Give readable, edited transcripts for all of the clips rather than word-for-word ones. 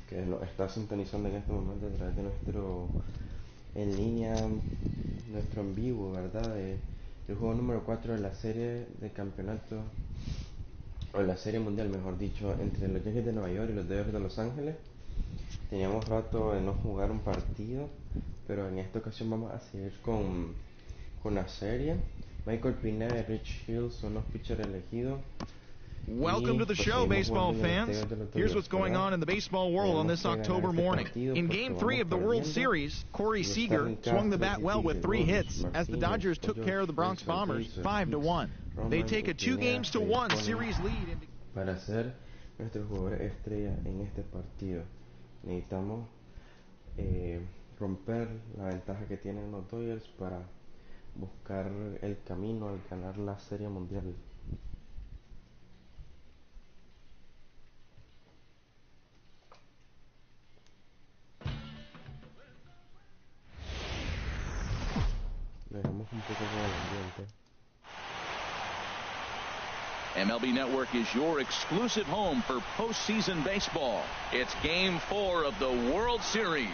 que nos está sintonizando en este momento a través de nuestro en línea, nuestro en vivo, ¿verdad? El juego número 4 de la serie de campeonato, o la serie mundial, mejor dicho, entre los Yankees de Nueva York y los Dodgers de Los Ángeles. Teníamos rato de no jugar un partido, pero en esta ocasión vamos a seguir con la serie. Michael Pineda y Rich Hill son los pitchers elegidos. Welcome to the show, baseball fans. Here's what's going on in the baseball world on this October morning. In Game 3 of the World Series, Corey Seager swung the bat well with 3 hits as the Dodgers took care of the Bronx Bombers 5-1. They take a 2-1 series lead. Para ser nuestros jugadores estrella en este partido, necesitamos romper la ventaja que tienen los Dodgers para buscar el camino al ganar la Serie Mundial. Dejamos un poco con el ambiente. MLB Network is your exclusive home for postseason baseball. It's Game 4 of the World Series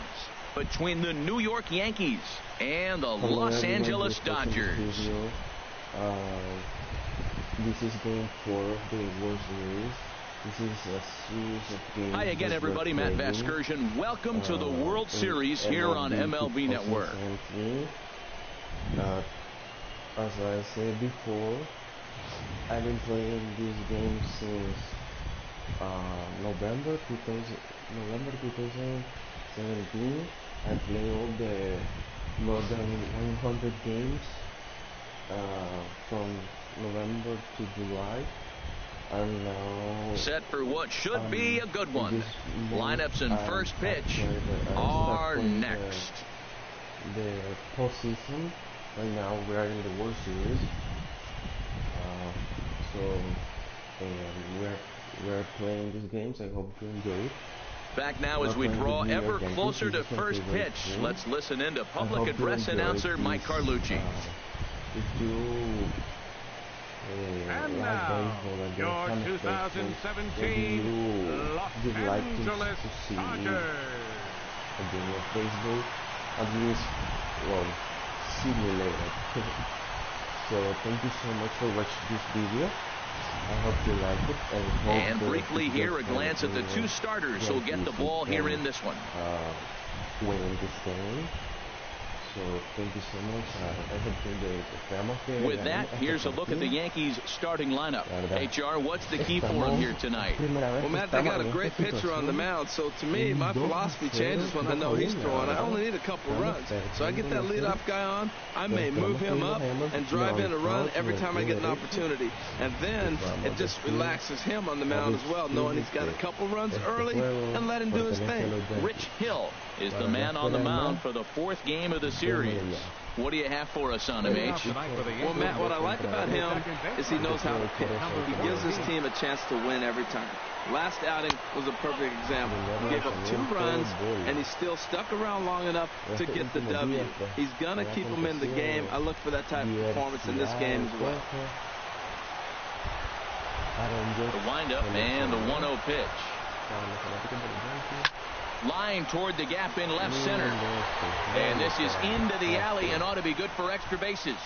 between the New York Yankees and the Los Angeles Dodgers. This is Game 4 of the World Series. This is a series of games. Hi again, everybody. Matt Vasgersian. Welcome to the World Series here on MLB Network. As I said before, I've been playing this game since November 2017. I played all the more than 100 games from November to July. And now set for what should be a good one. Lineups and first pitch are next. The postseason. Right now we are in the World Series. We're playing these games. I hope you enjoy it. Back now as we draw ever closer to first pitch. Let's listen in to public address announcer Mike Carlucci. If you and now, your 2017 Los Angeles Dodgers. Again, your Facebook, at least, well, see me later. So thank you so much for watching this video. I hope you like it. And briefly here, a glance at the 2 starters who'll get the ball here in this one. Winning this game. So thank you so much. I hope you enjoy it. With that, here's a look at the Yankees starting lineup. HR, what's the key for him here tonight? Well, Matt, they got a great pitcher on the mound, so to me, my philosophy changes when I know he's throwing. I only need a couple runs. So I get that leadoff guy on, I may move him up and drive in a run every time I get an opportunity. And then it just relaxes him on the mound as well, knowing he's got a couple runs early and let him do his thing. Rich Hill is the man on the mound for the 4th game of the series. What do you have for us on him, H? Well, Matt, what I like about him is he knows how to pitch. He gives his team a chance to win every time. Last outing was a perfect example. He gave up 2 runs, and he still stuck around long enough to get the W. He's going to keep him in the game. I look for that type of performance in this game as well. The windup and the 1-0 pitch. Line toward the gap in left center. And this is into the alley and ought to be good for extra bases.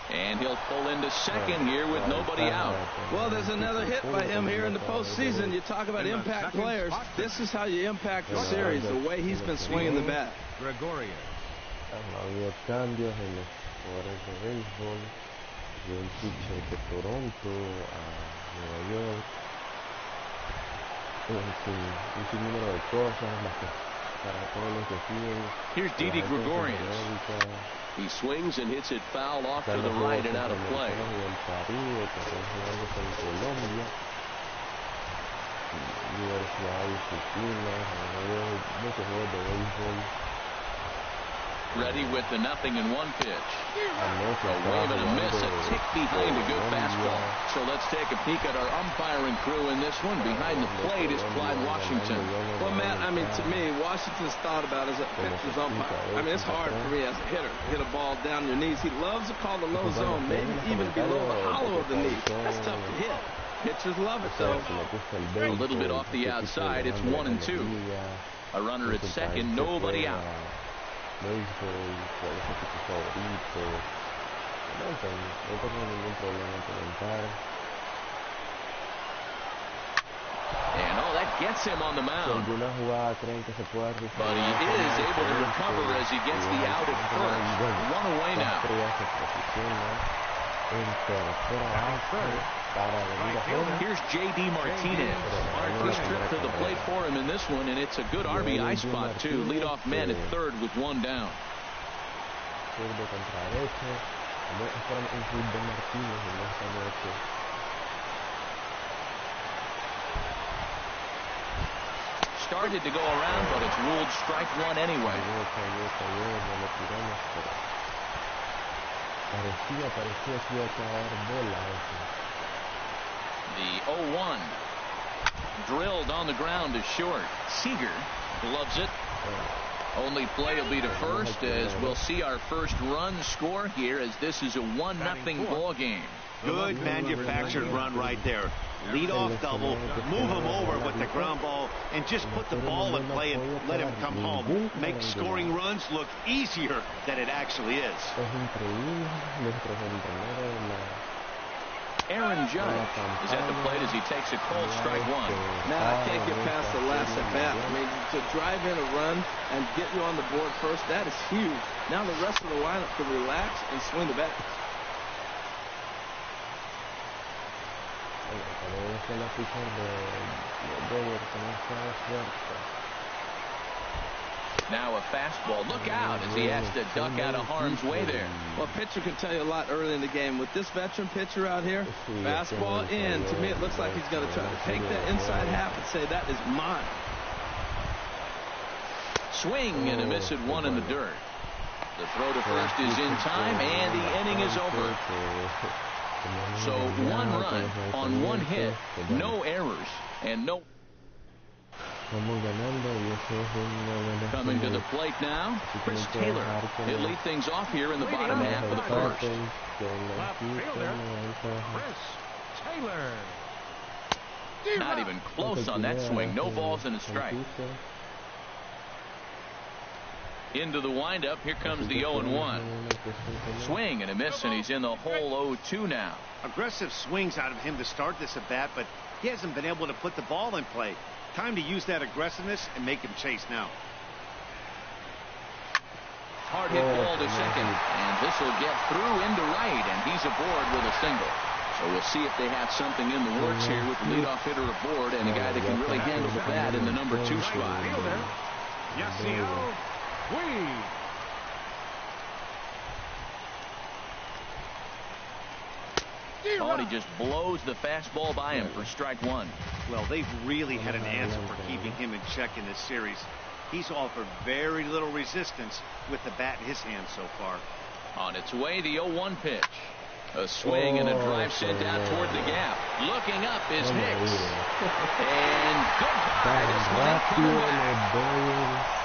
And he'll pull into second here with nobody out. Well, there's another hit by him here in the postseason. You talk about impact players. This is how you impact the series, the way he's been swinging the bat. Gregorio. Habido cambios en los jugadores de béisbol, de un pitcher de Toronto a Nueva York. Un sinnúmero de cosas más que para todos los que siguen. Here's Didi Gregorius. He swings and hits it foul off to the right and out of play. Ready with the 0-1 pitch. A wave and a miss, a tick behind a good fastball. So let's take a peek at our umpiring crew in this one. Behind the plate is Clyde Washington. Well, Matt, I mean, to me, Washington's thought about as a pitcher's umpire. I mean, it's hard for me as a hitter to hit a ball down your knees. He loves to call the low zone, maybe even below the hollow of the knee. That's tough to hit. Pitchers love it, though. A little bit off the outside. It's 1-2. A runner at second, nobody out. And that gets him on the mound. But he is able to recover as he gets the out at first. One away now. Here's J.D. Martinez. First trip to the plate for him in this one, and it's a good RBI spot, too. Leadoff man at third with one down. Started to go around, but it's ruled strike one anyway. The 0-1 drilled on the ground to short. Seager gloves it. Only play will be to first, as we'll see our first run score here, as this is a 1-0 ball game. Good manufactured run right there. Lead off double, move him over with the ground ball, and just put the ball in play and let him come home. Make scoring runs look easier than it actually is. Aaron Judge is at the plate as he takes a cold strike one. Now, I can't get past the last at bat. I mean, to drive in a run and get you on the board first, that is huge. Now the rest of the lineup can relax and swing the bat. Now a fastball. Look out as he has to duck out of harm's way there. Well, pitcher can tell you a lot early in the game. With this veteran pitcher out here, fastball in. To me, it looks like he's going to try to take that inside half and say, that is mine. Swing and a miss at one in the dirt. The throw to first is in time, and the inning is over. So 1 run on 1 hit, no errors, and no. Coming to the plate now, Chris Taylor. He'll lead things off here in the bottom half of the first. Left fielder, Chris Taylor. Not even close on that swing. No balls and a strike. Into the windup. Here comes the 0-1. Swing and a miss, and he's in the hole 0-2 now. Aggressive swings out of him to start this at bat, but he hasn't been able to put the ball in play. Time to use that aggressiveness and make him chase now. Hard hit ball to second, and this will get through into right, and he's aboard with a single. So we'll see if they have something in the works here with the leadoff hitter aboard and a guy that can really handle the bat in the number 2 spot. Oh, he just blows the fastball by him for strike one. Well, they've really had an answer for keeping him in check in this series. He's offered very little resistance with the bat in his hand so far. On its way, the 0-1 pitch. A swing and a drive sent out toward the gap. Looking up is Hicks. And goodbye. This one ain't coming back.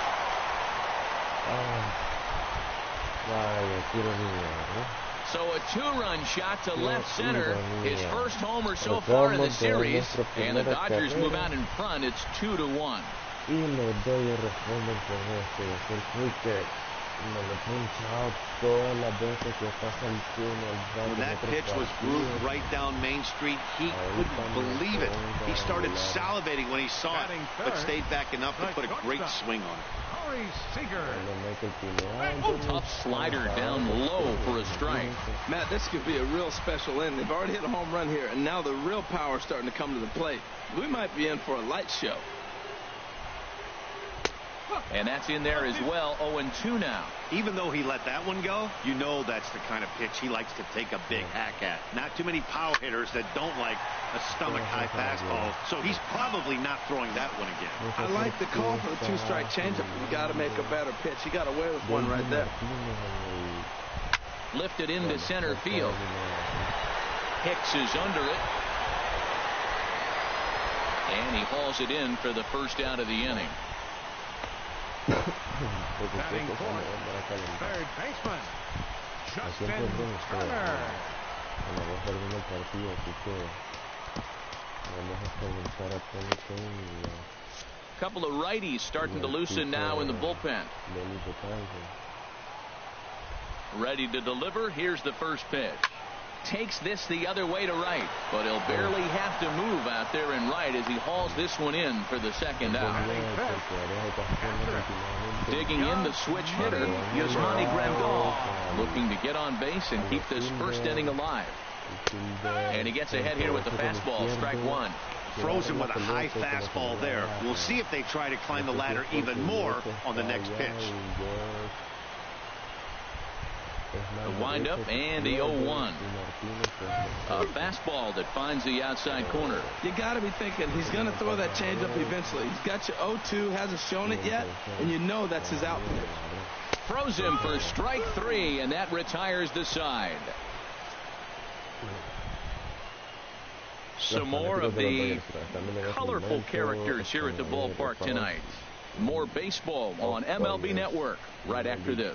So a 2-run shot to left center. His first homer so far in the series. And the Dodgers move out in front. It's 2-1. When that pitch was grooved right down Main Street, he couldn't believe it. He started salivating when he saw it, but stayed back enough to put a great swing on it. Tough slider down low for a strike. Matt, this could be a real special inning. They've already hit a home run here, and now the real power is starting to come to the plate. We might be in for a light show. And that's in there as well. 0-2 now. Even though he let that one go, you know that's the kind of pitch he likes to take a big hack at. Not too many power hitters that don't like a stomach-high fastball, so he's probably not throwing that one again. I like the call for the 2-strike changeup. You got to make a better pitch. He got away with one right there. Lifted into center field. Hicks is under it. And he hauls it in for the first out of the inning. Batting fourth, third baseman, Justin Turner. Couple of righties starting to loosen now in the bullpen. Ready to deliver. Here's the first pitch. Takes this the other way to right, but he'll barely have to move out there in right as he hauls this one in for the second out. Digging in the switch hitter, Yasmani Grandal, looking to get on base and keep this first inning alive. And he gets ahead here with the fastball, strike one. Throws him with a high fastball there. We'll see if they try to climb the ladder even more on the next pitch. The windup and the 0-1. A fastball that finds the outside corner. You got to be thinking he's going to throw that changeup eventually. He's got your 0-2, hasn't shown it yet, and you know that's his out pitch. Throws him for strike three, and that retires the side. Some more of the colorful characters here at the ballpark tonight. More baseball on MLB Network right after this.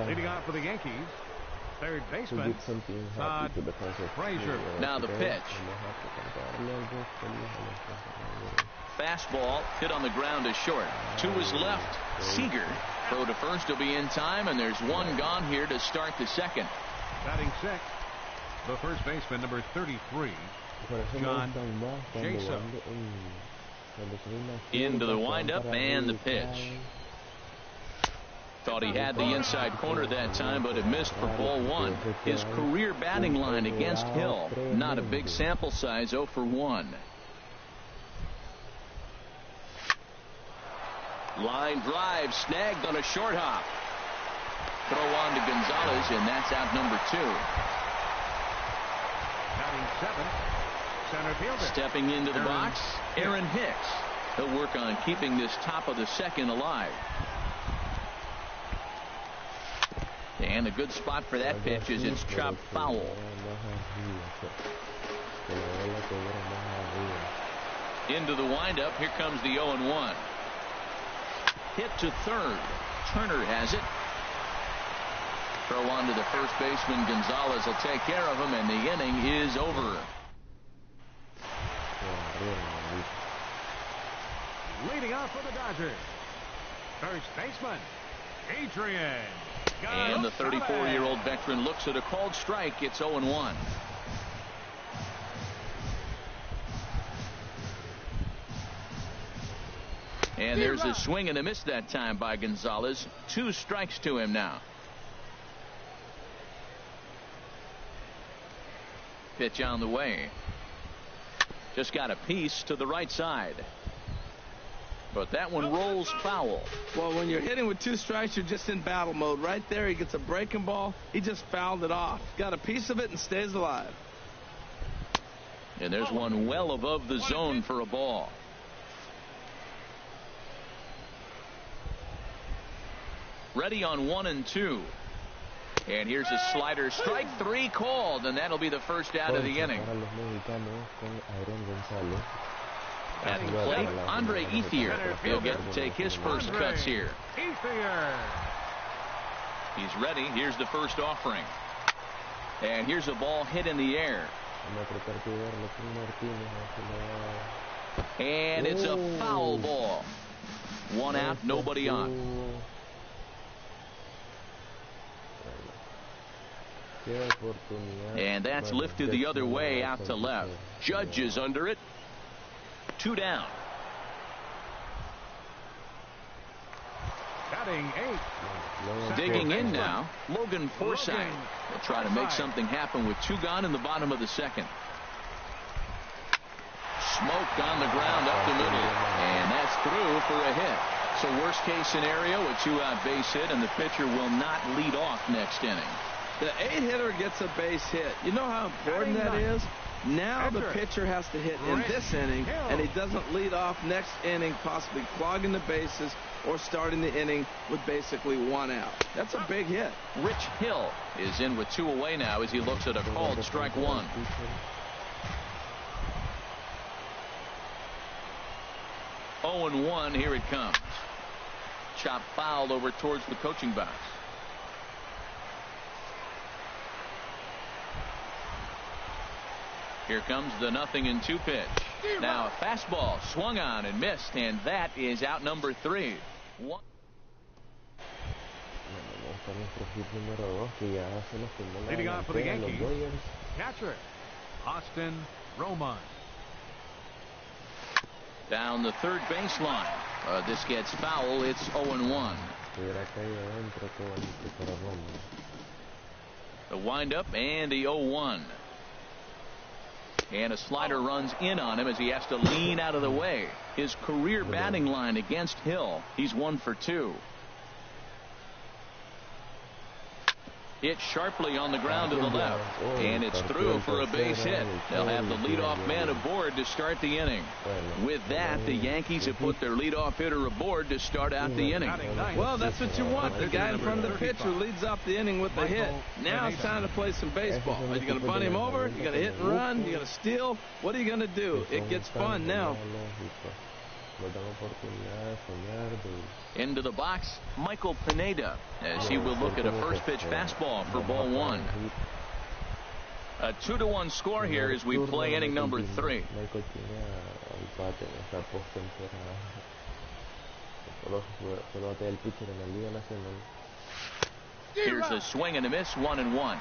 Leading off for the Yankees, third baseman, Todd Frazier. Now the pitch. Fastball hit on the ground is short. To his left, Seager. Throw to first will be in time, and there's one gone here to start the second. Batting sixth, the first baseman, number 33, John Jason. Into the windup and the pitch. Thought he had the inside corner that time, but it missed for ball one. His career batting line against Hill, not a big sample size, 0 for 1. Line drive snagged on a short hop. Throw on to Gonzalez, and that's out number 2. Batting seventh, center fielder. Stepping into the box, Aaron Hicks. He'll work on keeping this top of the second alive. And a good spot for that pitch is it's chopped foul. Into the windup. Here comes the 0-1. Hit to third. Turner has it. Throw on to the first baseman. Gonzalez will take care of him, and the inning is over. Leading off for the Dodgers, first baseman, Adrian. And the 34-year-old veteran looks at a called strike. It's 0-1. And there's a swing and a miss that time by Gonzalez. 2 strikes to him now. Pitch on the way. Just got a piece to the right side. But that one rolls foul. Well, when you're hitting with 2 strikes, you're just in battle mode. Right there, he gets a breaking ball. He just fouled it off. Got a piece of it and stays alive. And there's one well above the zone for a ball. Ready on 1 and 2. And here's a slider. Strike 3 called, and that'll be the first out of the inning. Batting plate, Andre Ethier. He'll get to take his first cuts here. He's ready. Here's the first offering. And here's a ball hit in the air. And it's a foul ball. 1 out, nobody on. And that's lifted the other way out to left. Judge is under it. 2 down. Batting 8. Digging in now, Logan Forsythe. Will try to make something happen with 2 gone in the bottom of the second. Smoked on the ground up the middle. And that's through for a hit. So worst case scenario, a 2-out base hit, and the pitcher will not lead off next inning. The 8-hitter gets a base hit. You know how important that is? Now the pitcher has to hit in this inning, and he doesn't lead off next inning, possibly clogging the bases or starting the inning with basically 1 out. That's a big hit. Rich Hill is in with 2 away now as he looks at a called strike 1. Oh and 1, here it comes. chop foul over towards the coaching box. Here comes the 0-2 pitch. Now a fastball swung on and missed, and that is out number 3. Leading off for the Yankees, catcher Austin Roman. Down the third baseline. This gets foul. It's 0-1. The windup and the 0-1. And a slider runs in on him as he has to lean out of the way. His career batting line against Hill, he's 1 for 2. Hit sharply on the ground to the left, and it's through for a base hit. They'll have the leadoff man aboard to start the inning. With that, the Yankees have put their leadoff hitter aboard to start out the inning. Well, that's what you want. The guy in front of the pitcher leads off the inning with a hit. Now it's time to play some baseball. Are you going to bunt him over? You going to hit and run? You going to steal? What are you going to do? It gets fun now. Into the box, Michael Pineda, as he will look at a first pitch fastball for ball 1. A 2-1 score here as we play inning number 3. Here's a swing and a miss, 1-1.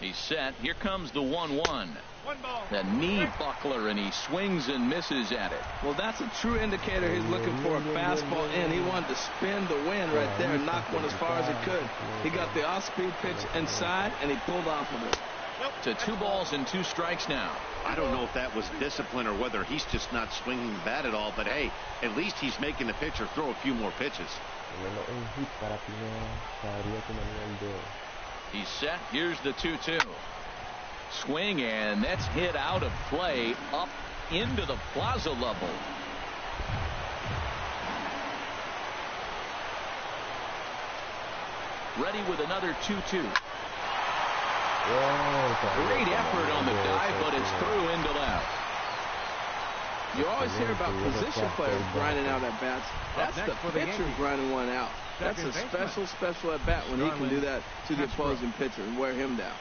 He's set. Here comes the 1-1. The knee buckler, and he swings and misses at it. Well, that's a true indicator he's looking for a fastball in. He wanted to spin the wind right there and knock one as far as he could. He got the off-speed pitch inside, and he pulled off of it. To 2 balls and 2 strikes now. I don't know if that was discipline or whether he's just not swinging the bat at all, but hey, at least he's making the pitcher throw a few more pitches. He's set. Here's the 2-2. Swing, and that's hit out of play up into the plaza level. Ready with another 2-2. Great effort on the dive, but it's through into left. You always hear about position players grinding out at bats. That's the pitcher grinding one out. That's a special at bat when he can do that to the opposing pitcher and wear him down.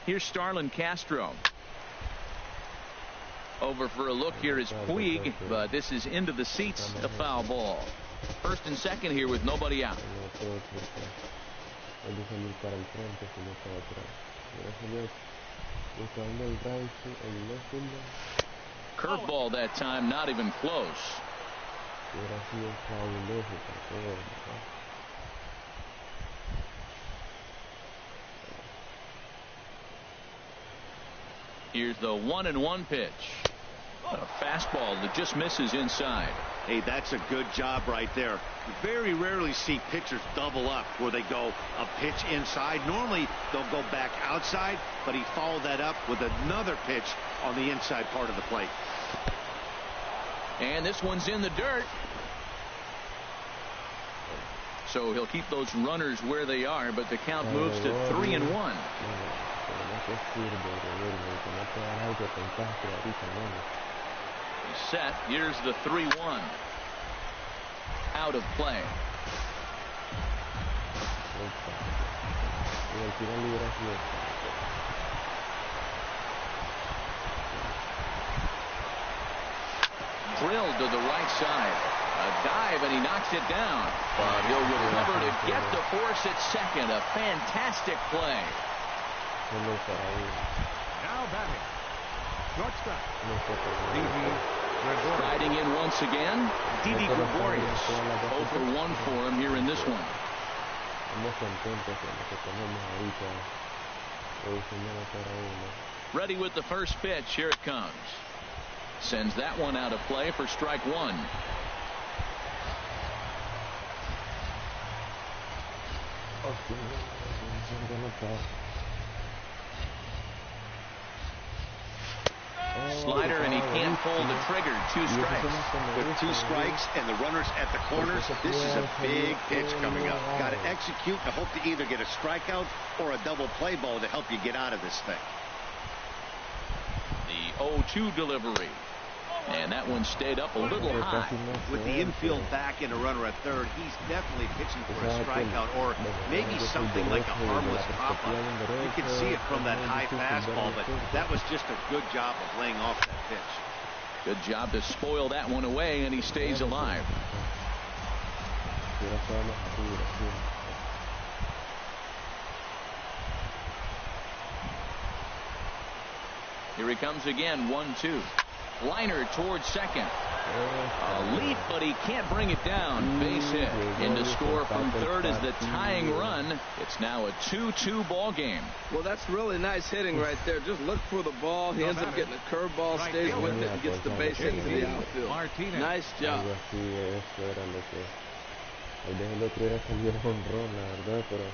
Here's Starlin Castro. Over for a look here is Puig, but this is into the seats, a foul ball. First and second here with nobody out. Curveball that time, not even close. Here's the 1-1 pitch. A fastball that just misses inside. Hey, that's a good job right there. You very rarely see pitchers double up where they go a pitch inside. Normally they'll go back outside, but he followed that up with another pitch on the inside part of the plate. And this one's in the dirt. So he'll keep those runners where they are, but the count moves to 3-1. He's set. Here's the 3-1. Out of play. Drilled to the right side. A dive, and he knocks it down. But he'll recover to get the force at second. A fantastic play. Now batting, shortstop, Riding in once again, Didi Gregorius. 0 for 1 for him here in this one. Ready with the first pitch. Here it comes. Sends that one out of play for strike 1. Slider, and he can't pull the trigger. 2 strikes. With 2 strikes and the runners at the corners, this is a big pitch coming up. Got to execute and hope to either get a strikeout or a double play ball to help you get out of this thing. The 0-2 delivery. And that one stayed up a little high. With the infield back and a runner at third, he's definitely pitching for a strikeout or maybe something like a harmless pop-up. You can see it from that high fastball, but that was just a good job of laying off that pitch. Good job to spoil that one away, and he stays alive. Here he comes again, 1-2. Liner towards second. A leap, but he can't bring it down. Base hit. In to score from third is the tying run. It's now a 2-2 ball game. Well, that's really nice hitting right there. Just look for the ball. He ends up getting a curveball, stays with it, and gets the base hit to the outfield. Nice job. El otro era salió jonrón, la verdad, pero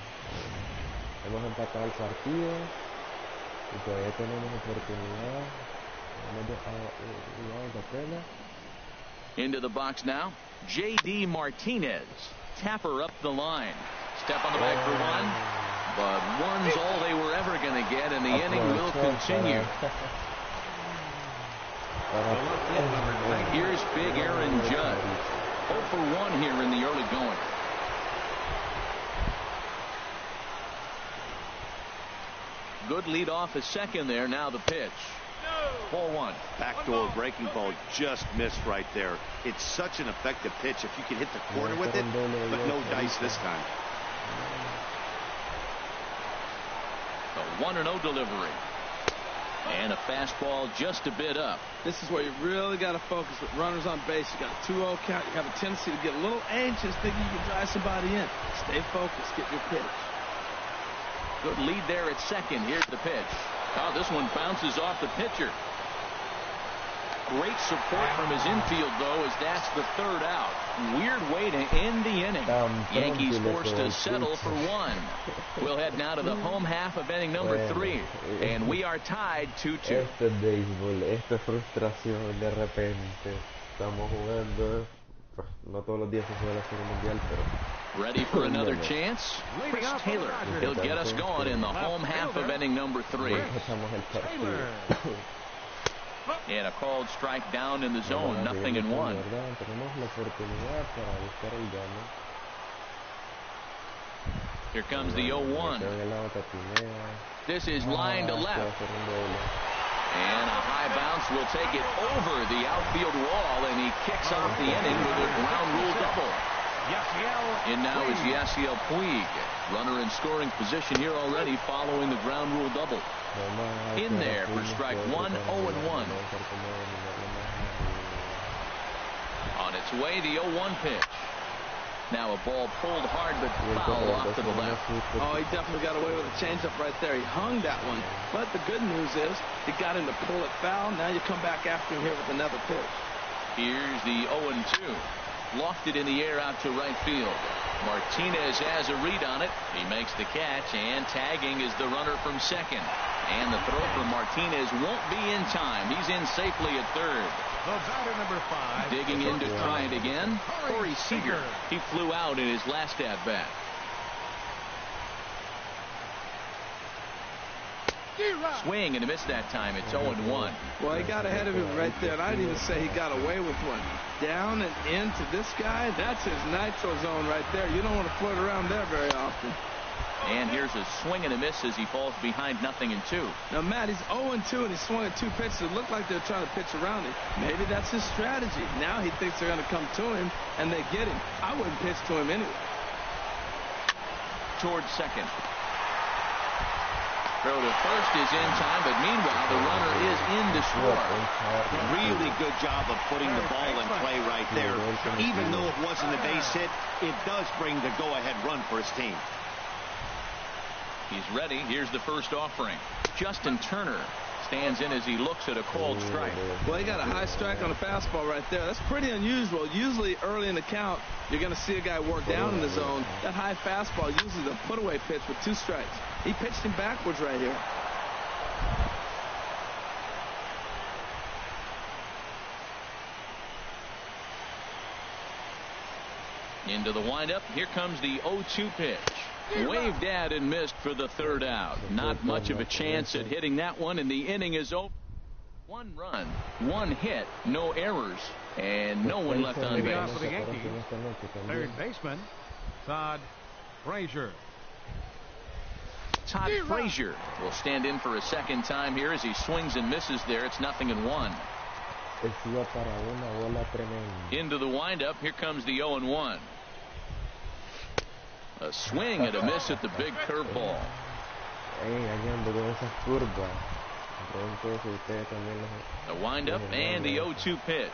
hemos empatado el partido y todavía tenemos oportunidad. Into the box now, J.D. Martinez. Tapper up the line. Step on the bag for one, but one's all they were ever going to get, and the inning will continue. Here's big Aaron Judd. 0 for 1 here in the early going. Good lead off a second there. Now the pitch. 4-1. Backdoor breaking ball just missed right there. It's such an effective pitch if you can hit the corner with it, but no dice this time. A 1-0 delivery. And a fastball just a bit up. This is where you really got to focus with runners on base. You got a 2-0 count. You have a tendency to get a little anxious thinking you can drive somebody in. Stay focused. Get your pitch. Good lead there at second. Here's the pitch. Oh, this one bounces off the pitcher. Great support from his infield, though, as that's the third out. Weird way to end the inning. Yankees forced to settle for one. We'll head now to the home half of inning number 3, and we are tied 2-2. Esto es béisbol, esto es frustración de repente. Estamos jugando, no todos los días se juega la Serie Mundial, pero... Ready for another chance? Chris Taylor. He'll get us going in the home half of inning number 3. And a called strike down in the zone, 0-1. Here comes the 0-1. This is line to left. And a high bounce will take it over the outfield wall, and he kicks off the inning with a ground rule double. And now is Yasiel Puig. Runner in scoring position here already following the ground rule double. In there for strike 1, 0-1. On its way, the 0-1 pitch. Now a ball pulled hard but foul off to the left. Oh, he definitely got away with a changeup right there. He hung that one. But the good news is he got him to pull it foul. Now you come back after him here with another pitch. Here's the 0-2. Lofted in the air out to right field. Martinez has a read on it. He makes the catch, and tagging is the runner from second. And the throw from Martinez won't be in time. He's in safely at third. The batter, number 5. Digging in to try it again, Corey Seager. He flew out in his last at-bat. Swing and a miss that time. It's 0-1. Well, he got ahead of him right there, and I didn't even say he got away with one. Down and into this guy, that's his nitro zone right there. You don't want to float around there very often. And here's a swing and a miss as he falls behind 0-2. Now, Matt, he's 0-2, and he swung at 2 pitches. It looked like they were trying to pitch around him. Maybe that's his strategy. Now he thinks they're going to come to him, and they get him. I wouldn't pitch to him anyway. Towards second. Throw to first is in time, but meanwhile the runner is in to score. Really good job of putting the ball in play right there. Even though it wasn't a base hit, it does bring the go-ahead run for his team. He's ready. Here's the first offering. Justin Turner stands in as he looks at a called strike. Well, he got a high strike on a fastball right there. That's pretty unusual. Usually early in the count, you're going to see a guy work down in the zone. That high fastball usually the put-away pitch with 2 strikes. He pitched him backwards right here. Into the windup. Here comes the 0-2 pitch. Waved at and missed for the third out. Not much of a chance at hitting that one, and the inning is over. 1 run, 1 hit, no errors, and no one left on base. For the Yankees, third baseman, Todd Frazier. Todd Frazier will stand in for a second time here as he swings and misses there. It's 0-1. Into the windup. Here comes the 0-1. A swing and a miss at the big curveball. The windup and the 0-2 pitch.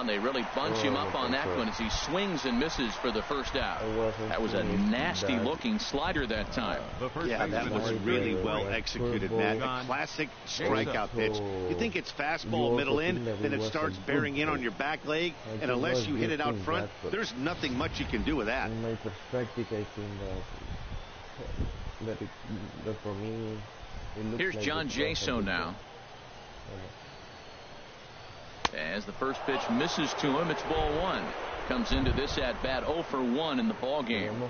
They really bunch him up on that one as he swings and misses for the first out. That was a nasty looking slider that time. Yeah, that was really well executed, Matt. A classic strikeout pitch. You think it's fastball middle in, then it starts bearing in on your back leg, and unless you hit it out front, there's nothing much you can do with that. Here's John Jaso now. As the first pitch misses to him, it's ball 1. Comes into this at bat 0 for 1 in the ball game.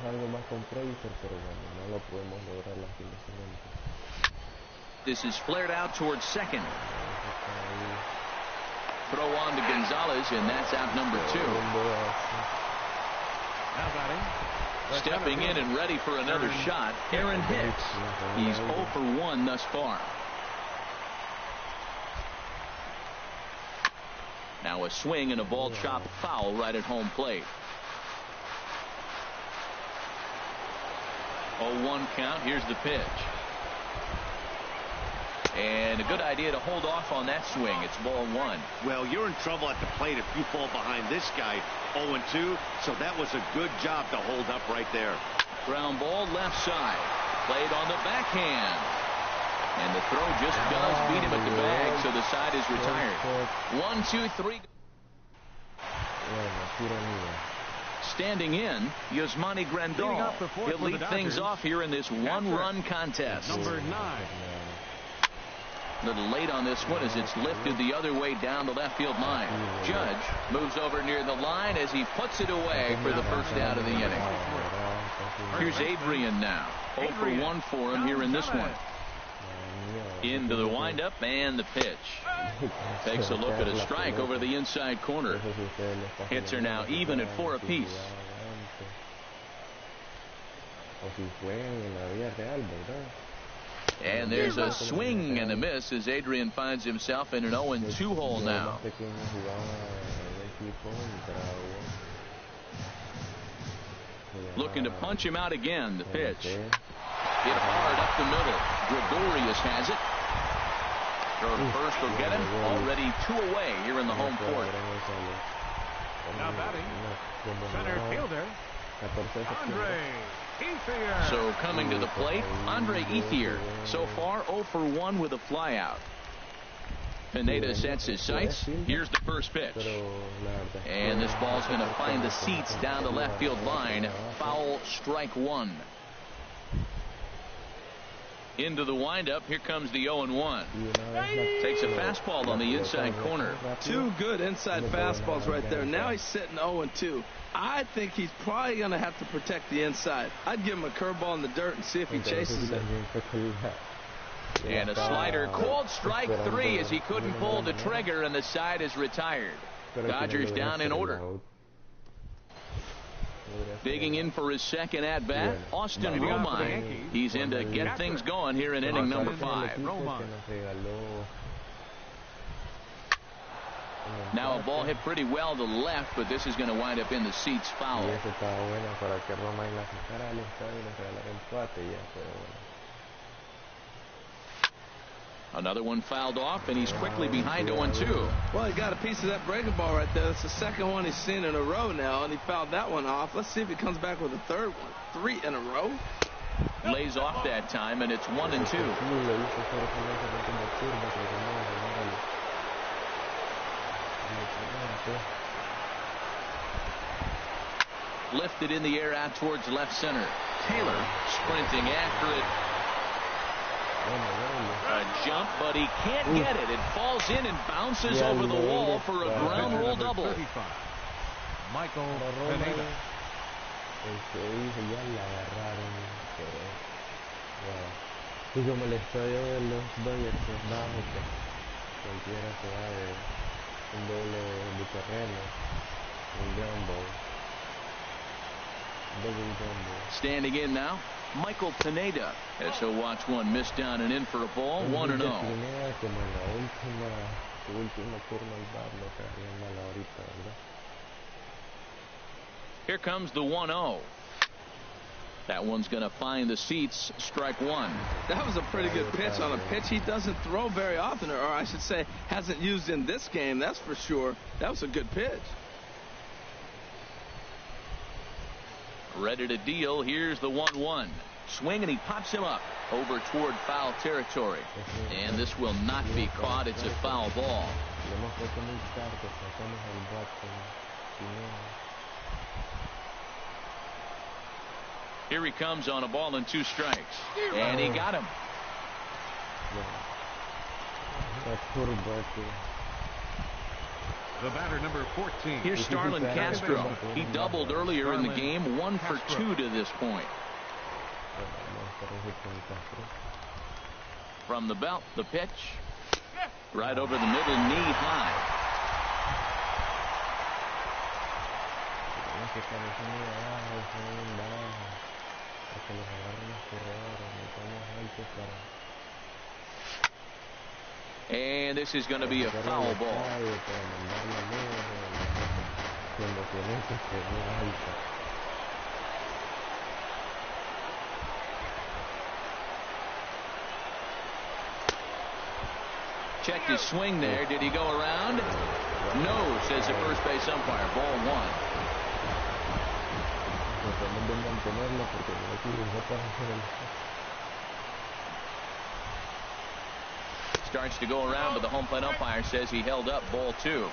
This is flared out towards second. Throw on to Gonzalez, and that's out number 2. Now batting. Stepping in and ready for another shot, Aaron Hicks. He's 0 for 1 thus far. Now a swing and a ball chopped foul right at home plate. 0-1 count. Here's the pitch. And a good idea to hold off on that swing. It's ball 1. Well, you're in trouble at the plate if you fall behind this guy 0-2, so that was a good job to hold up right there. Ground ball left side. Played on the backhand. And the throw just does beat him at the bag, so the side is retired. 1, 2, 3. Standing in, Yasmani Grandal. He'll lead things off here in this 1-run contest. Number 9. A little late on this one as it's lifted the other way down the left field line. Judge moves over near the line as he puts it away for the first out of the inning. Here's Adrian now. 0 for 1 for him here in this one. Into the windup and the pitch. Takes a look at a strike over the inside corner. Hits are now even at 4 apiece. And there's a swing and a miss as Adrian finds himself in an 0-2 hole now. Looking to punch him out again. The pitch. Hit hard up the middle. Gregorius has it. Throw to first will get him. Already 2 away here in the home court. Now batting, center fielder, Andre Ethier. So coming to the plate, Andre Ethier. So far 0 for 1 with a flyout. Pineda sets his sights. Here's the first pitch. And this ball's going to find the seats down the left field line. Foul, strike 1. Into the windup. Here comes the 0-1. Takes a fastball on the inside corner. 2 good inside fastballs right there. Now he's sitting 0-2. I think he's probably going to have to protect the inside. I'd give him a curveball in the dirt and see if he chases it. And a slider called strike 3 as he couldn't pull the trigger, and the side is retired. Dodgers down in order. Digging in for his second at bat, Austin Romine. He's in to get things going here in inning number 5. Now a ball hit pretty well to left, but this is going to wind up in the seats foul. Another one fouled off, and he's quickly behind 0-2. Well, he got a piece of that breaking ball right there. That's the second one he's seen in a row now, and he fouled that one off. Let's see if he comes back with a third one. 3 in a row. Lays off that time, and it's 1-2. Lifted in the air out towards left center. Taylor sprinting after it. A jump, but he can't get it. It falls in and bounces over the wall for a ground rule double. Michael Pineda. Dijo ya la agarraron, pero wow. Y como el estadio de los Dodgers es bajo, pues cualquiera se va de un doble de terreno, un ground ball, double ground ball. Standing in now, Michael Pineda, as he'll watch one miss down and in for a ball, 1-0. Como en la última turno al bar lo trajeron mal ahorita, ¿verdad? Here comes the 1-0. That one's going to find the seats. Strike one. That was a pretty good pitch on a pitch he doesn't throw very often, or I should say hasn't used in this game, that's for sure. That was a good pitch. Ready to deal. Here's the 1-1. Swing, and he pops him up over toward foul territory. And this will not be caught. It's a foul ball. Here he comes on a ball and 2 strikes. And he got him. The batter, number 14. Here's Starlin Castro. He doubled earlier in the game, 1 for 2 to this point. From the belt, the pitch. Right over the middle, knee high. And this is going to be a foul ball. Checked his swing there. Did he go around? No, says the first base umpire. Ball 1. Starts to go around, but the home plate umpire says he held up. Ball 2.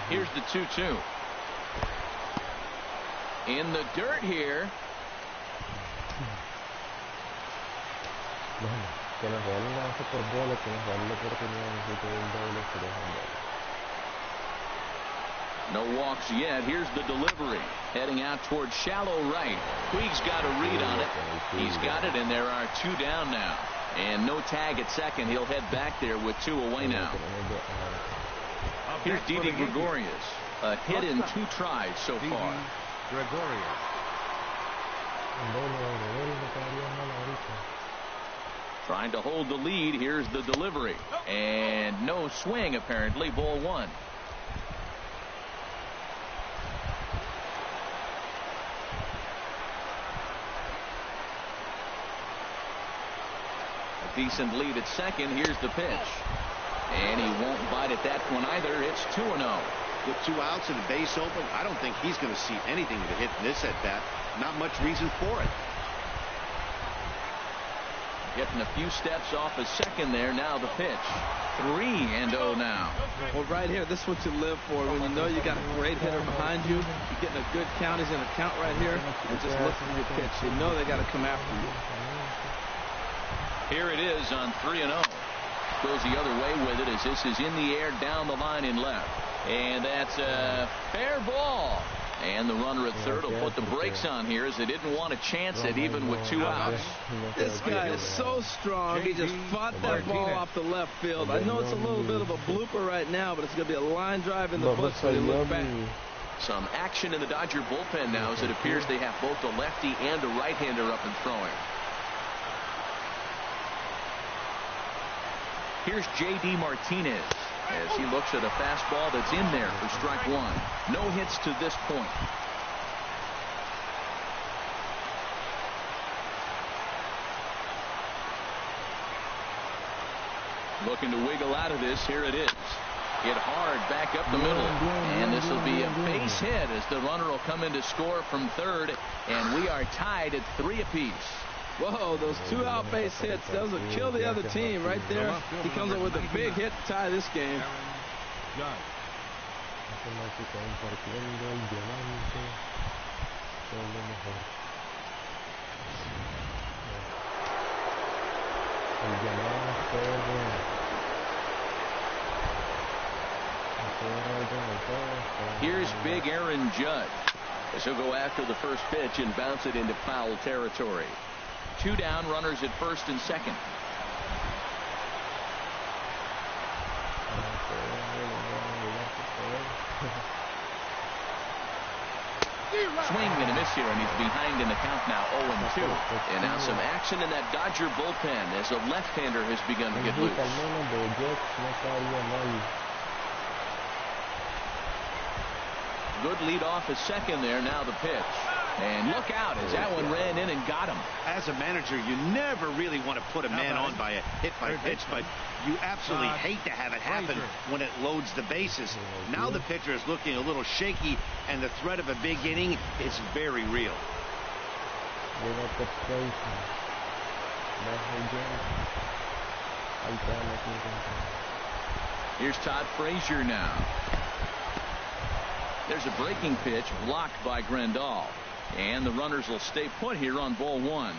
Here's the 2-2. In the dirt here. No walks yet. Here's the delivery. Heading out towards shallow right. Puig's got a read on it. He's got it, and there are 2 down now. And no tag at second. He'll head back there with 2 away now. Here's Didi Gregorius. A hit in 2 tries so far. Trying to hold the lead. Here's the delivery. And no swing, apparently. Ball 1. A decent lead at second. Here's the pitch. And he won't bite at that one either. It's 2-0. With 2 outs and a base open, I don't think he's going to see anything to hit in this at-bat. Not much reason for it. Getting a few steps off a second there. Now the pitch. 3-0 now. Well, right here, this is what you live for. When you know you got a great hitter behind you, you're getting a good count. He's in a count right here, and just look for your pitch. You know they got to come after you. Here it is on 3-0. Goes the other way with it as this is in the air down the line in left. And that's a fair ball. And the runner at third will put the brakes on here as they didn't want to chance it even with 2 outs. This guy is so strong. He just fought that ball off the left field. I know it's a little bit of a blooper right now, but it's going to be a line drive in the books when you look back. Some action in the Dodger bullpen now as it appears they have both a lefty and a right-hander up and throwing. Here's J.D. Martinez as he looks at a fastball that's in there for strike 1. No hits to this point. Looking to wiggle out of this. Here it is. Hit hard back up the middle. And this will be a base hit as the runner will come in to score from third. And we are tied at 3 apiece. Whoa, those 2 out base hits, those will kill the other team right there. He comes up with a big hit to tie this game. Here's big Aaron Judge, as he'll go after the first pitch and bounce it into foul territory. 2 down, runners at first and second. Swing and a miss here, and he's behind in the count now, 0-2. And now some action in that Dodger bullpen as a left-hander has begun to get loose. Good lead off at second there. Now the pitch. And look out as that one ran in and got him. As a manager, you never really want to put a man on by a hit by pitch, but you absolutely hate to have it happen when it loads the bases. Now the pitcher is looking a little shaky, and the threat of a big inning is very real. Here's Todd Frazier now. There's a breaking pitch blocked by Grandal. And the runners will stay put here on ball 1.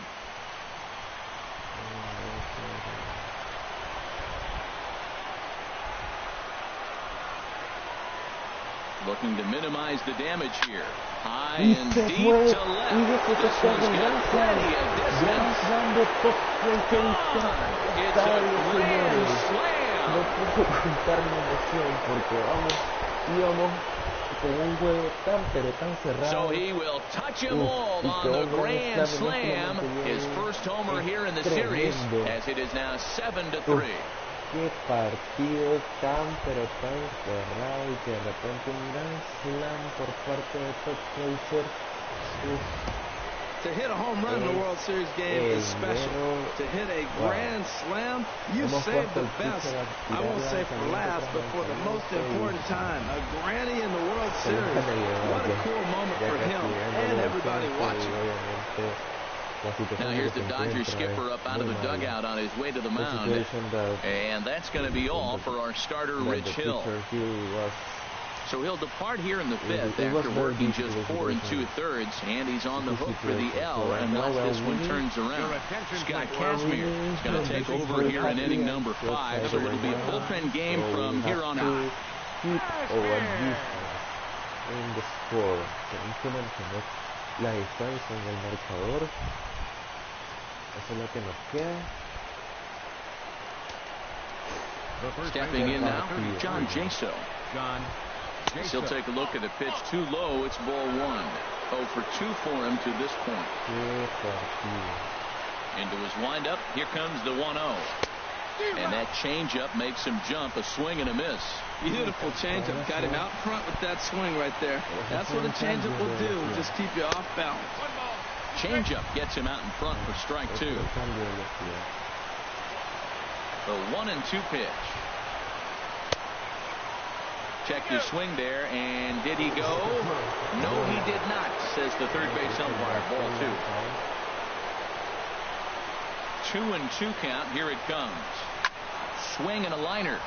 Looking to minimize the damage here. High and deep to left. This one's got plenty of distance. It's a grand slam. So he will touch him all on the grand slam. His first homer here in the series, as it is now 7-3. Qué partido tan pero tan cerrado, y que de repente un gran slam por parte de Todd Frazier. To hit a home run in the World Series game is special. To hit a grand slam, you saved the best. I won't say for last, but for the most important time. A granny in the World Series. What a cool moment for him and everybody watching. Now here's the Dodgers skipper up out of the dugout on his way to the mound. And that's going to be all for our starter, Rich Hill. So he'll depart here in the 5th after working just 4 2/3, and he's on the hook for the L unless this one turns around. Scott Kazmir is going to take over here in inning number 5, so it'll be a bullpen game from here on out. La distancia en el marcador. Eso es lo que nos queda. Stepping in now, John Jaso. He'll take a look at a pitch too low. It's ball 1. 0 for 2 for him to this point. Into his windup. Here comes the 1-0. And that changeup makes him jump. A swing and a miss. Beautiful changeup. Got him out front with that swing right there. That's what a changeup will do. Just keep you off balance. Changeup gets him out in front for strike 2. The 1-2 pitch. Checked his swing there, and did he go? No, he did not, says the third base umpire. Ball 2. 2-2 count. Here it comes. Swing and a liner.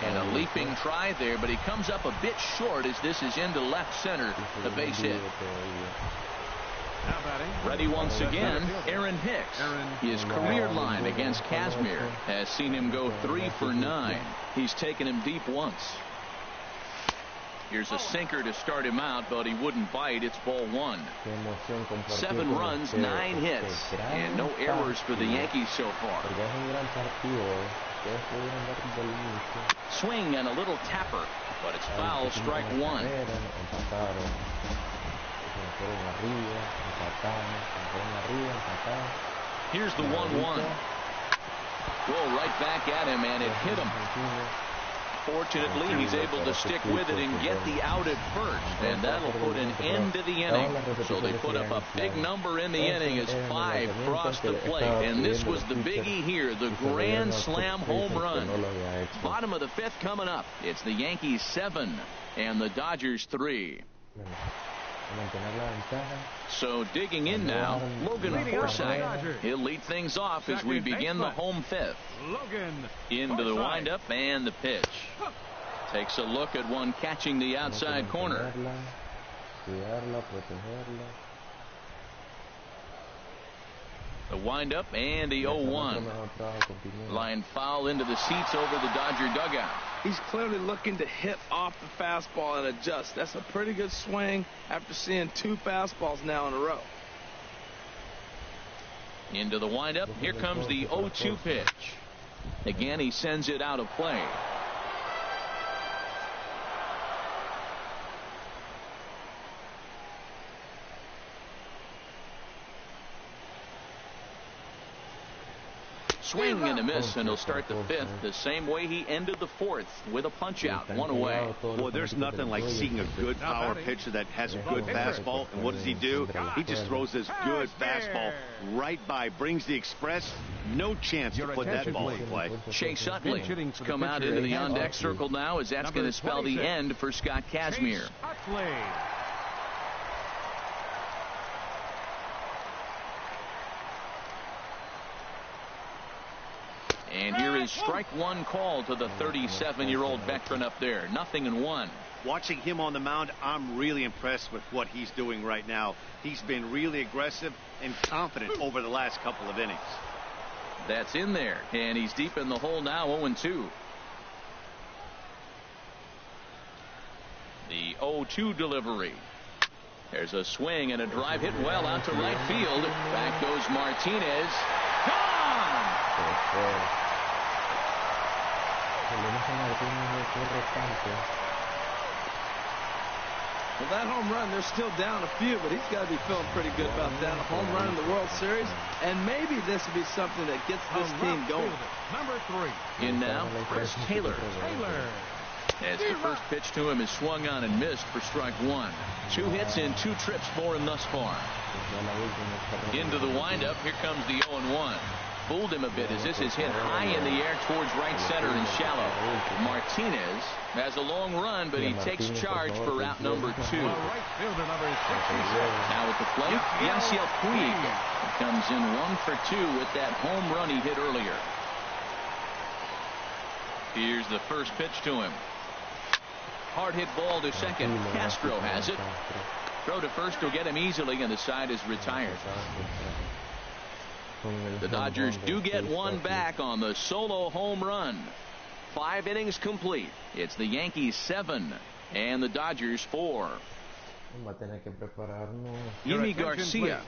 And a leaping try there, but he comes up a bit short as this is into left center. The base hit. Ready once again, Aaron Hicks. His career line against Kazmir has seen him go 3 for 9. He's taken him deep once. Here's a sinker to start him out, but he wouldn't bite. It's ball 1. 7 runs, 9 hits, and no errors for the Yankees so far. Swing and a little tapper, but it's foul, strike 1. Here's the 1-1. Roll right back at him, and it hit him. Fortunately, he's able to stick with it and get the out at first, and that'll put an end to the inning. So they put up a big number in the inning as 5 crossed the plate, and this was the biggie here, the grand slam home run. Bottom of the 5th coming up. It's the Yankees 7 and the Dodgers 3. So digging in now, Logan Forsythe. He'll lead things off as we begin the home 5th. Into the windup and the pitch. Takes a look at one catching the outside corner. The windup and the 0-1. Line foul into the seats over the Dodger dugout. He's clearly looking to hit off the fastball and adjust. That's a pretty good swing after seeing 2 fastballs now in a row. Into the windup. Here comes the 0-2 pitch. Again, he sends it out of play. Swing and a miss, and he'll start the 5th the same way he ended the 4th, with a punch out, 1 away. Well, there's nothing like seeing a good power pitcher that has a good fastball. And what does he do? He just throws this good fastball right by, brings the express. No chance to put that ball in play. Chase Utley has come out into the on-deck circle now, as that's going to spell the end for Scott Kazmir. And here is strike 1 call to the 37-year-old veteran up there. 0-1. Watching him on the mound, I'm really impressed with what he's doing right now. He's been really aggressive and confident over the last couple of innings. That's in there, and he's deep in the hole now, 0-2. The 0-2 delivery. There's a swing and a drive hit well out to right field. Back goes Martinez. Gone! Well, that home run, they're still down a few, but he's got to be feeling pretty good about that. A home run in the World Series, and maybe this will be something that gets this team going. Number 3. In now, Chris Taylor. As the first pitch to him is swung on and missed for strike 1. 2 hits and 2 trips for him thus far. Into the windup, here comes the 0-1. Fooled him a bit as this is hit high in the air towards right center and shallow. Martinez has a long run, but he takes charge for route number 2. Now at the plate, Yasiel Puig comes in 1 for 2 with that home run he hit earlier. Here's the first pitch to him. Hard hit ball to second. Castro has it. Throw to first will get him easily, and the side is retired. The Dodgers do get 1 back on the solo home run. 5 innings complete. It's the Yankees 7 and the Dodgers 4. Yimi Garcia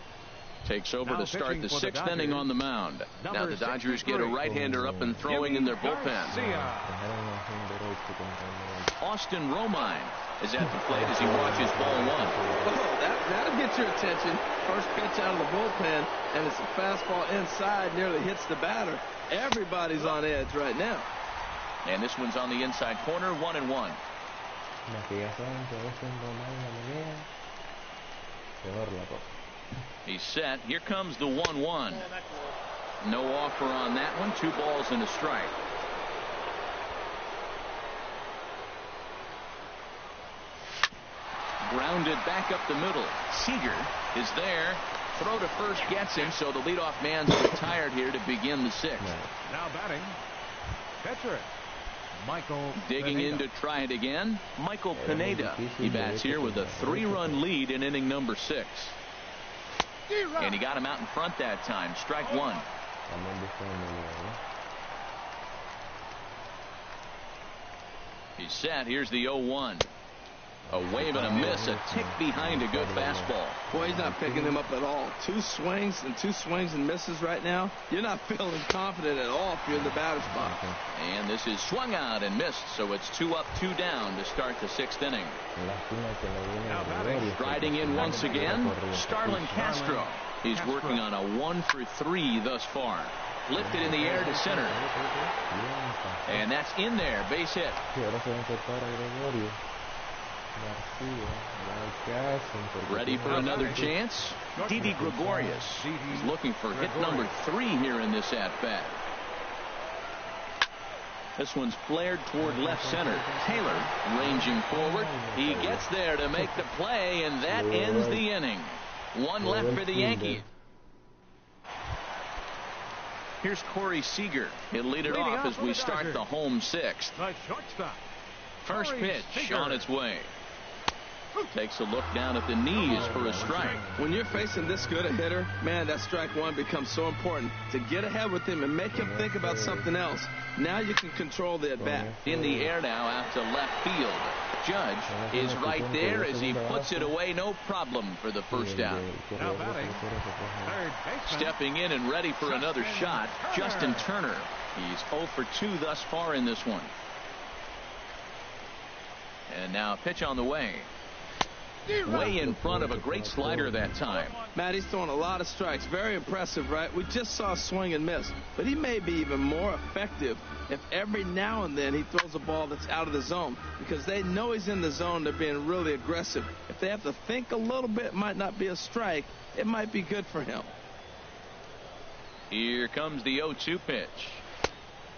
takes over to start the 6th inning on the mound. Now the Dodgers get a right-hander up and throwing in their bullpen. Austin Romine is at the plate as he watches ball 1. Oh, that'll get your attention. First pitch out of the bullpen, and it's a fastball inside, nearly hits the batter. Everybody's on edge right now. And this one's on the inside corner, 1-1. He's set. Here comes the 1-1. No offer on that one. 2 balls and a strike. Grounded back up the middle. Seager is there. Throw to first gets him, so the leadoff man's retired here to begin the 6th. Now batting, catcher Michael digging Pineda. in to try it again. Michael Pineda. He bats here with a 3-run lead in inning number 6. And he got him out in front that time. Strike 1. He's set. Here's the 0-1. A wave and a miss. A tick behind a good fastball. Boy, he's not picking him up at all. 2 swings and misses right now. You're not feeling confident at all if you're in the batter's box. And this is swung out and missed, so it's 2 up, 2 down to start the 6th inning. Striding in once again, Starlin Castro. He's working on a 1 for 3 thus far. Lifted in the air to center. And that's in there. Base hit. Ready for another chance? Didi Gregorius is looking for hit number 3 here in this at-bat. This one's flared toward left center. Taylor ranging forward. He gets there to make the play, and that ends the inning. 1 left for the Yankees. Here's Corey Seager. He'll lead it off as we start the home 6th. First pitch on its way. Takes a look down at the knees for a strike. When you're facing this good a hitter, man, that strike one becomes so important to get ahead with him and make him think about something else. Now you can control the at-bat. In the air now out to left field. Judge is right there as he puts it away, no problem for the first out. Now batting, third baseman. Stepping in and ready for another shot, Justin Turner. He's 0 for 2 thus far in this one. And now a pitch on the way. Way in front of a great slider that time. Matt, he's throwing a lot of strikes. Very impressive, right? We just saw a swing and miss. But he may be even more effective if every now and then he throws a ball that's out of the zone. Because they know he's in the zone. They're being really aggressive. If they have to think a little bit, it might not be a strike. It might be good for him. Here comes the 0-2 pitch.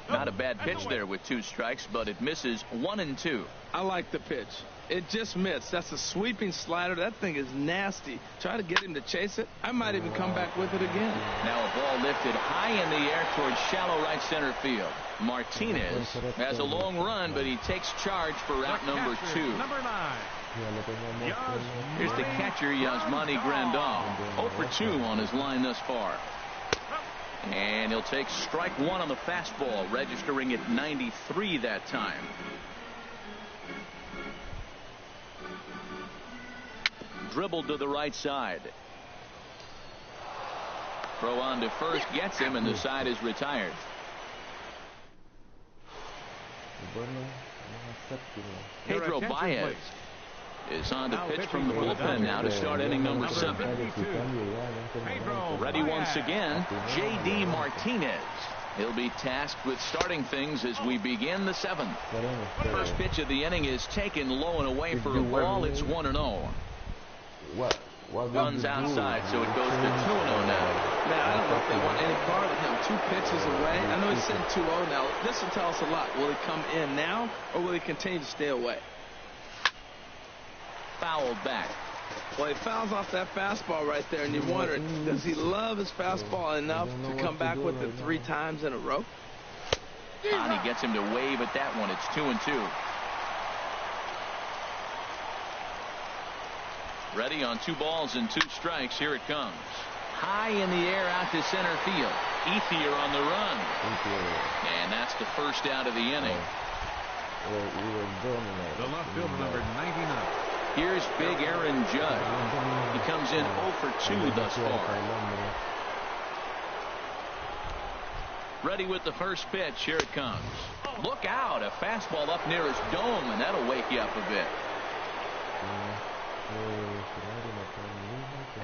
Not a bad pitch there with 2 strikes, but it misses 1 and 2. I like the pitch. It just missed. That's a sweeping slider. That thing is nasty. Try to get him to chase it. I might even come back with it again. Now a ball lifted high in the air towards shallow right center field. Martinez has a long run, but he takes charge for out number 2. Number 9. Here's the catcher, Yasmani Grandal. 0 for 2 on his line thus far. And he'll take strike 1 on the fastball, registering at 93 that time. Dribbled to the right side. Throw on to first gets him, and the side is retired. Pedro Baez is on to pitch from the bullpen now to start inning number 7. Ready once again, J.D. Martinez. He'll be tasked with starting things as we begin the 7th. First pitch of the inning is taken low and away for a ball. It's 1-0. Runs outside, so it goes to 2-0 now. Man, I don't know if they want any part of him. 2 pitches away. I know he's sitting 2-0 now. This will tell us a lot. Will he come in now, or will he continue to stay away? Fouled back. Well, he fouls off that fastball right there, and you wonder, does he love his fastball enough to come back with it 3 times in a row? And he gets him to wave at that one. It's 2-2. Ready on 2 balls and 2 strikes. Here it comes. High in the air out to center field. Ethier on the run. And that's the first out of the inning. The left fielder, number 99. Here's big Aaron Judge. He comes in 0 for 2 thus far. Ready with the first pitch. Here it comes. Look out. A fastball up near his dome, and that'll wake you up a bit.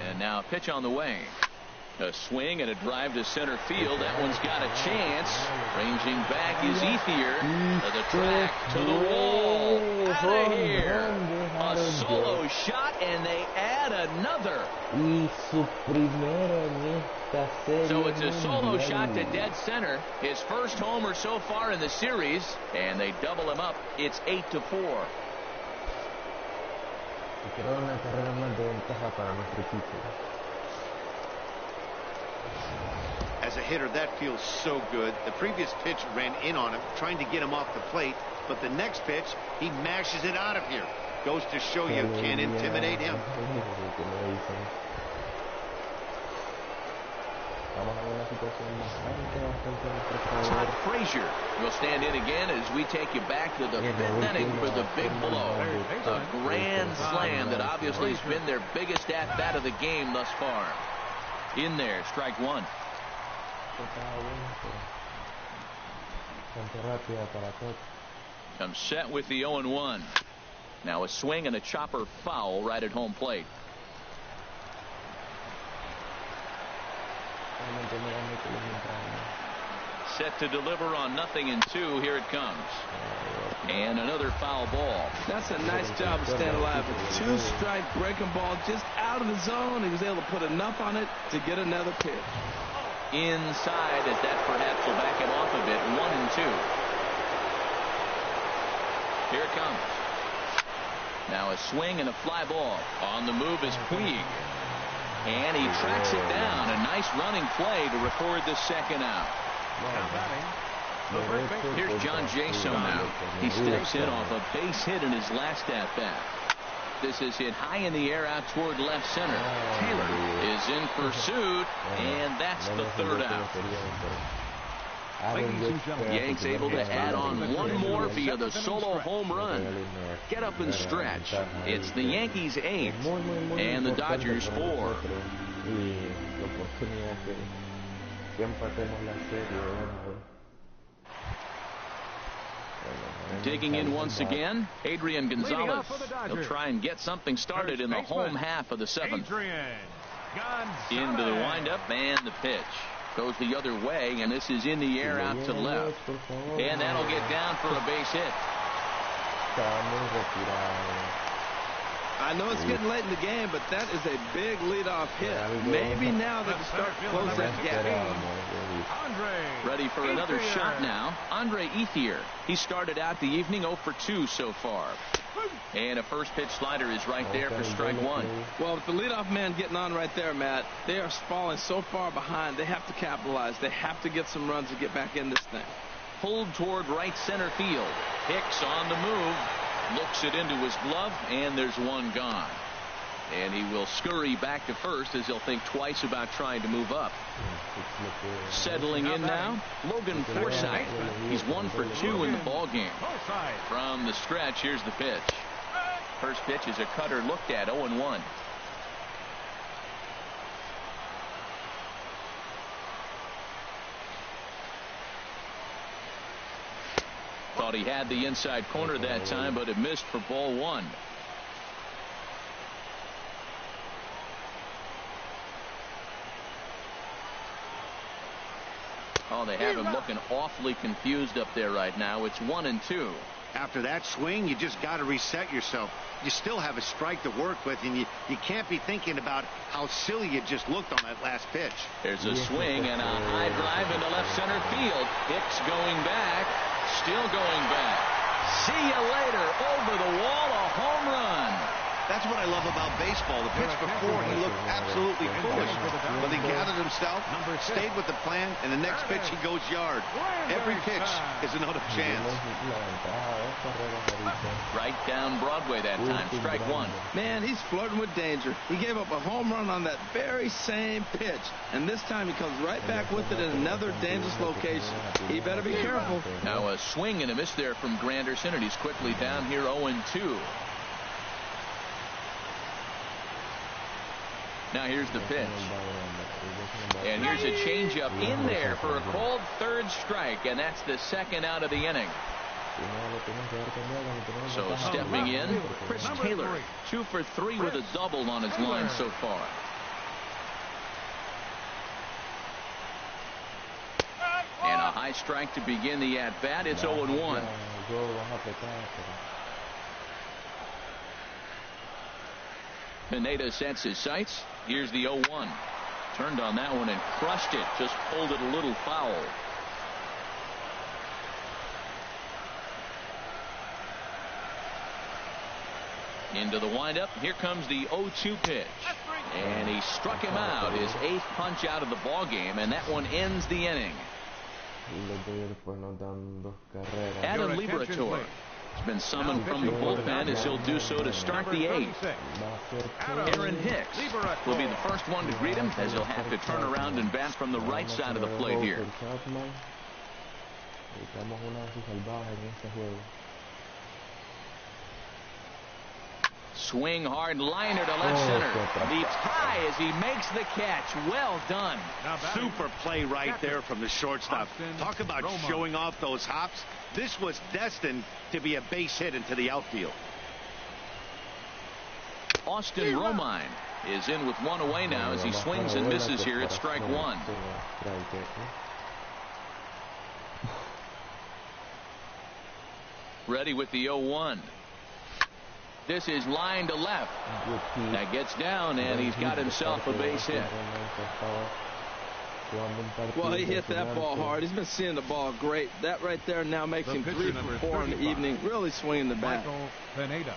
And now a pitch on the way. A swing and a drive to center field. That one's got a chance. Ranging back is Ethier. To the track, to the wall. Out of here. A solo shot, and they add another. So it's a solo shot to dead center. His first homer so far in the series, and they double him up. It's 8-4. As a hitter, that feels so good. The previous pitch ran in on him, trying to get him off the plate, but the next pitch, he mashes it out of here. Goes to show you can't intimidate him. Todd Frazier will stand in again as we take you back to the 5th inning for the big blow. A grand slam that obviously has been their biggest at-bat of the game thus far. In there, strike 1. Comes set with the 0-1. Now a swing and a chopper foul right at home plate. Set to deliver on 0-2. Here it comes. And another foul ball. That's a nice job of staying alive. A 2-strike breaking ball just out of the zone. He was able to put enough on it to get another pitch. Inside, as that perhaps will back him off a bit. 1-2. Here it comes. Now a swing and a fly ball. On the move is Puig. And he tracks it down. A nice running play to record the second out. Here's John Jason now. He steps in off a base hit in his last at-bat. This is hit high in the air out toward left center. Taylor is in pursuit, and that's the third out. Yanks able to add on one more via the solo home run. Get up and stretch. It's the Yankees 8 and the Dodgers 4. Digging in once again, Adrian Gonzalez. He'll try and get something started in the home half of the seventh. Into the windup and the pitch. Goes the other way, and this is in the air out to left. And that'll get down for a base hit. I know it's getting late in the game, but that is a big leadoff hit. Maybe now they can start to close that gap. Ready for another shot now. Andre Ethier. He started out the evening 0 for 2 so far. And a first pitch slider is right there for strike one. Well, with the leadoff man getting on right there, Matt, they are falling so far behind. They have to capitalize. They have to get some runs to get back in this thing. Pulled toward right center field. Hicks on the move. Looks it into his glove, and there's one gone. And he will scurry back to first as he'll think twice about trying to move up. Settling in now, Logan Forsythe. He's 1 for 2 in the ball game. From the stretch, here's the pitch. First pitch is a cutter looked at, 0-1. Thought he had the inside corner that time, but it missed for ball one. Oh, they have him looking awfully confused up there right now. It's 1-2. After that swing, you just got to reset yourself. You still have a strike to work with, and you can't be thinking about how silly you just looked on that last pitch. There's a swing and a high drive into left center field. Hicks going back. Still going back. See you later. Over the wall, a home run. That's what I love about baseball. The pitch before, he looked absolutely foolish. But he gathered himself, stayed with the plan, and the next pitch he goes yard. Every pitch is another chance. Right down Broadway that time. Strike one. Man, he's flirting with danger. He gave up a home run on that very same pitch. And this time he comes right back with it in another dangerous location. He better be careful. Now a swing and a miss there from Granderson, and he's quickly down here 0-2. Now here's the pitch. And here's a changeup in there for a called third strike, and that's the second out of the inning. So stepping in, Chris Taylor, 2 for 3 with a double on his line so far. And a high strike to begin the at-bat. It's 0-1. Pineda sets his sights. Here's the 0-1. Turned on that one and crushed it. Just pulled it a little foul. Into the windup. Here comes the 0-2 pitch. And he struck him out. His 8th punch out of the ball game, and that one ends the inning. Adam Liberatore has been summoned from the bullpen as he'll do so to start the 8th. Aaron Hicks will be the first one to greet him as he'll have to turn around and bat from the right side of the plate here. Swing hard liner to left center. Leaps high as he makes the catch. Well done. Super play right there from the shortstop. Talk about showing off those hops. This was destined to be a base hit into the outfield. Austin Romine is in with one away now as he swings and misses here at strike one. Ready with the 0-1. This is line to left. That gets down, and he's got himself a base hit. Well, he hit that ball hard. He's been seeing the ball great. That right there now makes him 3 for 4 in the evening. Really swinging the bat. Pineda.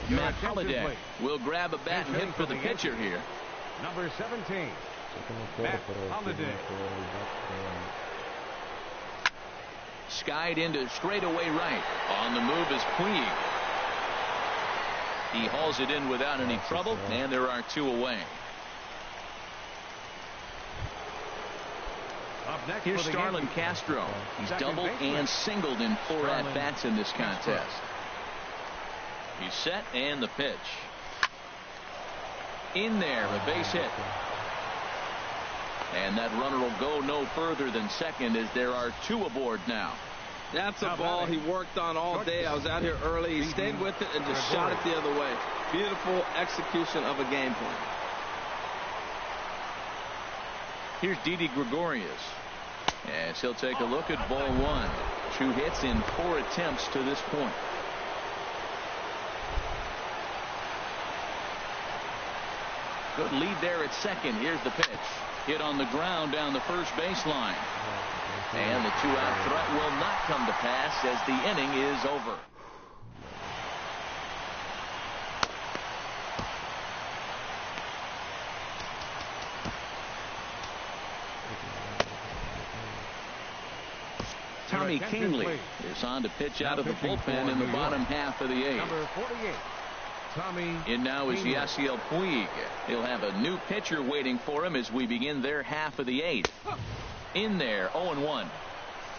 Matt Holliday will grab a bat and hit for the pitcher here. Number 17, Matt Holliday. Skied into straightaway right. On the move is Puig. He hauls it in without any trouble, and there are 2 away. Here's Starlin Castro. He's doubled and singled in 4 at-bats in this contest. He's set, and the pitch. In there, a base hit. And that runner will go no further than second as there are 2 aboard now. That's a ball he worked on all day. I was out here early. He stayed with it and just shot it the other way. Beautiful execution of a game plan. Here's Didi Gregorius as he'll take a look at ball 1. 2 hits in 4 attempts to this point. Good lead there at second. Here's the pitch. Hit on the ground down the first baseline. And the 2-out threat will not come to pass as the inning is over. Tommy Kingley is on to pitch out of the bullpen in the bottom half of the 8th. Number 48. Tommy in now is Yasiel Puig. He'll have a new pitcher waiting for him as we begin their half of the 8th. In there, 0-1.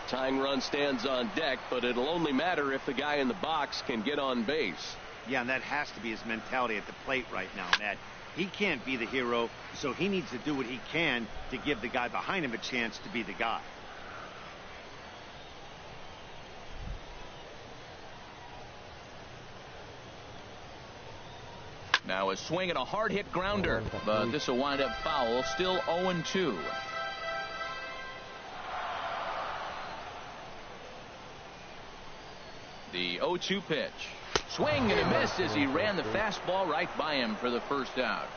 Tying run stands on deck, but it'll only matter if the guy in the box can get on base. Yeah, and that has to be his mentality at the plate right now, Matt. He can't be the hero, so he needs to do what he can to give the guy behind him a chance to be the guy. Now a swing and a hard hit grounder, but this will wind up foul. Still 0-2. The 0-2 pitch. Swing and a miss as he ran the fastball right by him for the first out.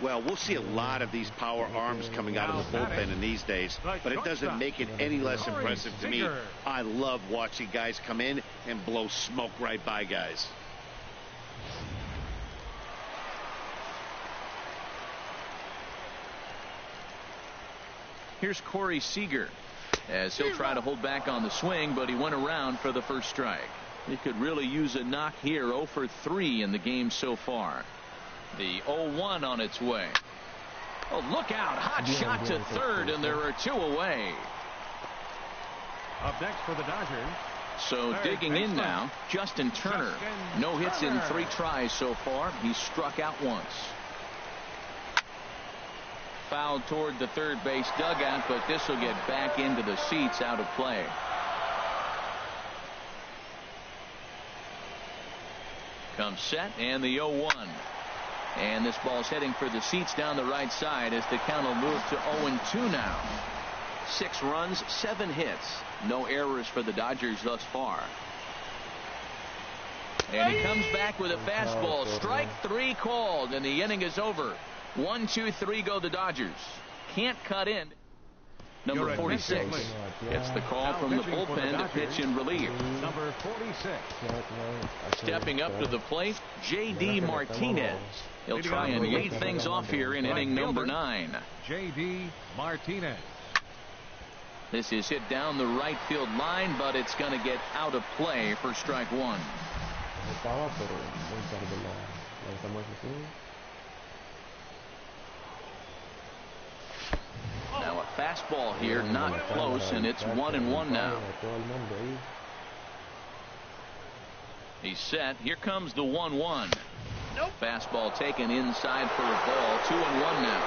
Well, we'll see a lot of these power arms coming out of the bullpen in these days, but it doesn't make it any less impressive to me. I love watching guys come in and blow smoke right by guys. Here's Corey Seager as he'll try to hold back on the swing, but he went around for the first strike. He could really use a knock here. 0 for 3 in the game so far. The 0-1 on its way. Oh, look out. Hot shot to third, and there are 2 away. Up next for the Dodgers. So digging in now, Justin Turner. No hits in 3 tries so far. He's struck out once. Fouled toward the third base dugout, but this will get back into the seats out of play. Comes set and the 0-1. And this ball's heading for the seats down the right side as the count will move to 0-2 now. 6 runs, 7 hits. No errors for the Dodgers thus far. And he comes back with a fastball. Strike 3 called, and the inning is over. 1, 2, 3 go the Dodgers. Can't cut in. Number 46 gets the call from the bullpen to pitch in relief. Number 46. Stepping up to the plate, J.D. Martinez. He'll try and lead things off here in inning number 9. J.D. Martinez. This is hit down the right field line, but it's going to get out of play for strike 1. Now a fastball here, not close, and it's 1-1 now. He's set. Here comes the 1-1. Nope. Fastball taken inside for a ball. 2-1 now.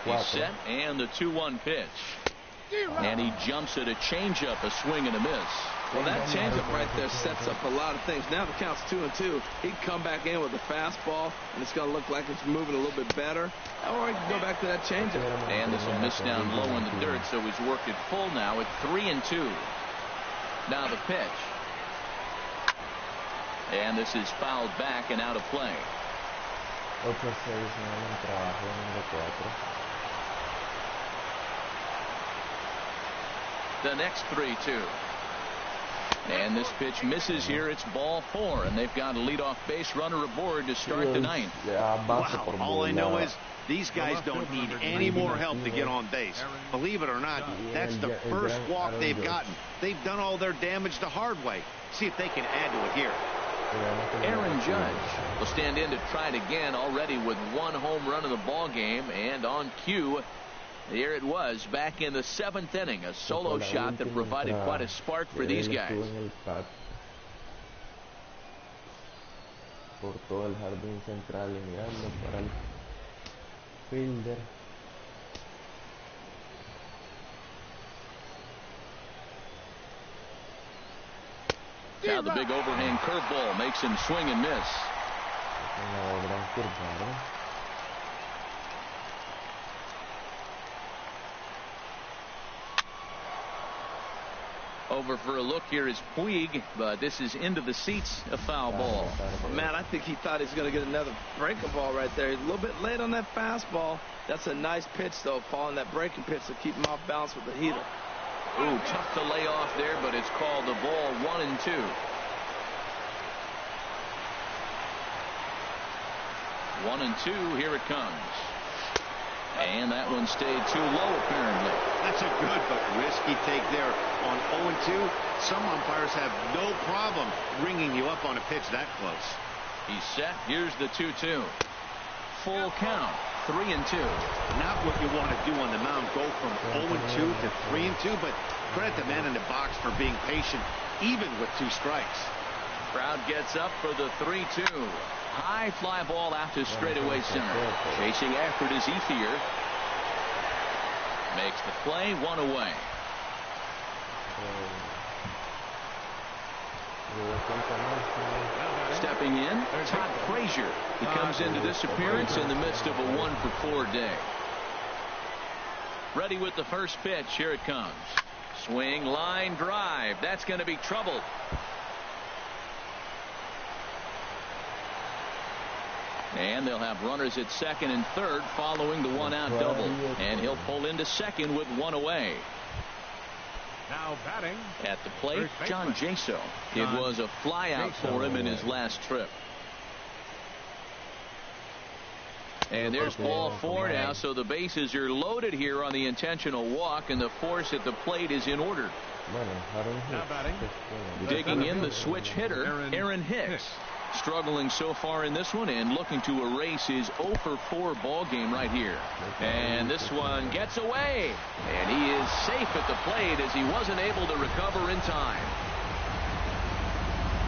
He's set, and the 2-1 pitch. And he jumps at a changeup, a swing and a miss. Well, that changeup right there sets up a lot of things. Now the count's 2-2. He can come back in with a fastball, and it's going to look like it's moving a little bit better. Or he can go back to that changeup. And this will miss down low in the dirt, so he's worked it full now at 3-2. Now the pitch. And this is fouled back and out of play. the next 3-2. And this pitch misses here. It's ball 4, and they've got a leadoff base runner aboard to start the 9th. Wow, all I know is these guys don't need any more help to get on base. Believe it or not, that's the first walk they've gotten. They've done all their damage the hard way. See if they can add to it here. Aaron Judge will stand in to try it again, already with 1 home run in the ball game, and on cue, here it was back in the 7th inning, a solo shot that provided quite a spark for these guys. Por todo el jardín central y mirando para el fielder. Now the big overhand curveball makes him swing and miss. Over for a look here is Puig, but this is into the seats, a foul ball. Man, I think he thought he was going to get another breaking ball right there. He's a little bit late on that fastball. That's a nice pitch, though, Paul, and that breaking pitch to keep him off balance with the heater. Ooh, tough to lay off there, but it's called the ball 1-2. 1-2, here it comes. And that one stayed too low, apparently. That's a good but risky take there on 0-2. Some umpires have no problem ringing you up on a pitch that close. He's set. Here's the 2-2. Full count. 3-2. Not what you want to do on the mound. Go from 0-2 to 3-2, but credit the man in the box for being patient, even with 2 strikes. Crowd gets up for the 3-2. High fly ball out to straightaway center. Chasing after it is Ethier. Makes the play, 1 away. Stepping in, Todd Frazier. He comes into this appearance in the midst of a 1-for-4 day. Ready with the first pitch. Here it comes. Swing, line drive. That's going to be trouble. And they'll have runners at second and third following the 1-out double. And he'll pull into second with 1 away. Now batting at the plate, John Jaso. It was a flyout for him in his last trip. And there's ball 4 now, so the bases are loaded here on the intentional walk, and the force at the plate is in order. Now batting, digging in the switch hitter, Aaron Hicks. Struggling so far in this one and looking to erase his 0-for-4 ball game right here. And this one gets away, and he is safe at the plate as he wasn't able to recover in time.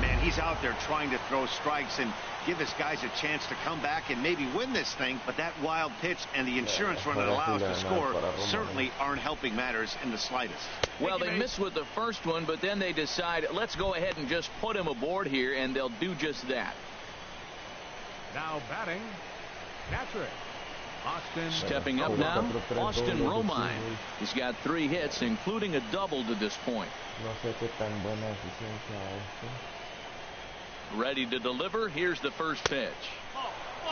Man, he's out there trying to throw strikes and give his guys a chance to come back and maybe win this thing, but that wild pitch and the insurance run that allows to score certainly aren't helping matters in the slightest. Well, they missed with the first one, but then they decide, let's go ahead and just put him aboard here, and they'll do just that. Now batting, catcher Austin. Stepping up now, Austin Romine. He's got 3 hits, including a double to this point. Ready to deliver. Here's the first pitch.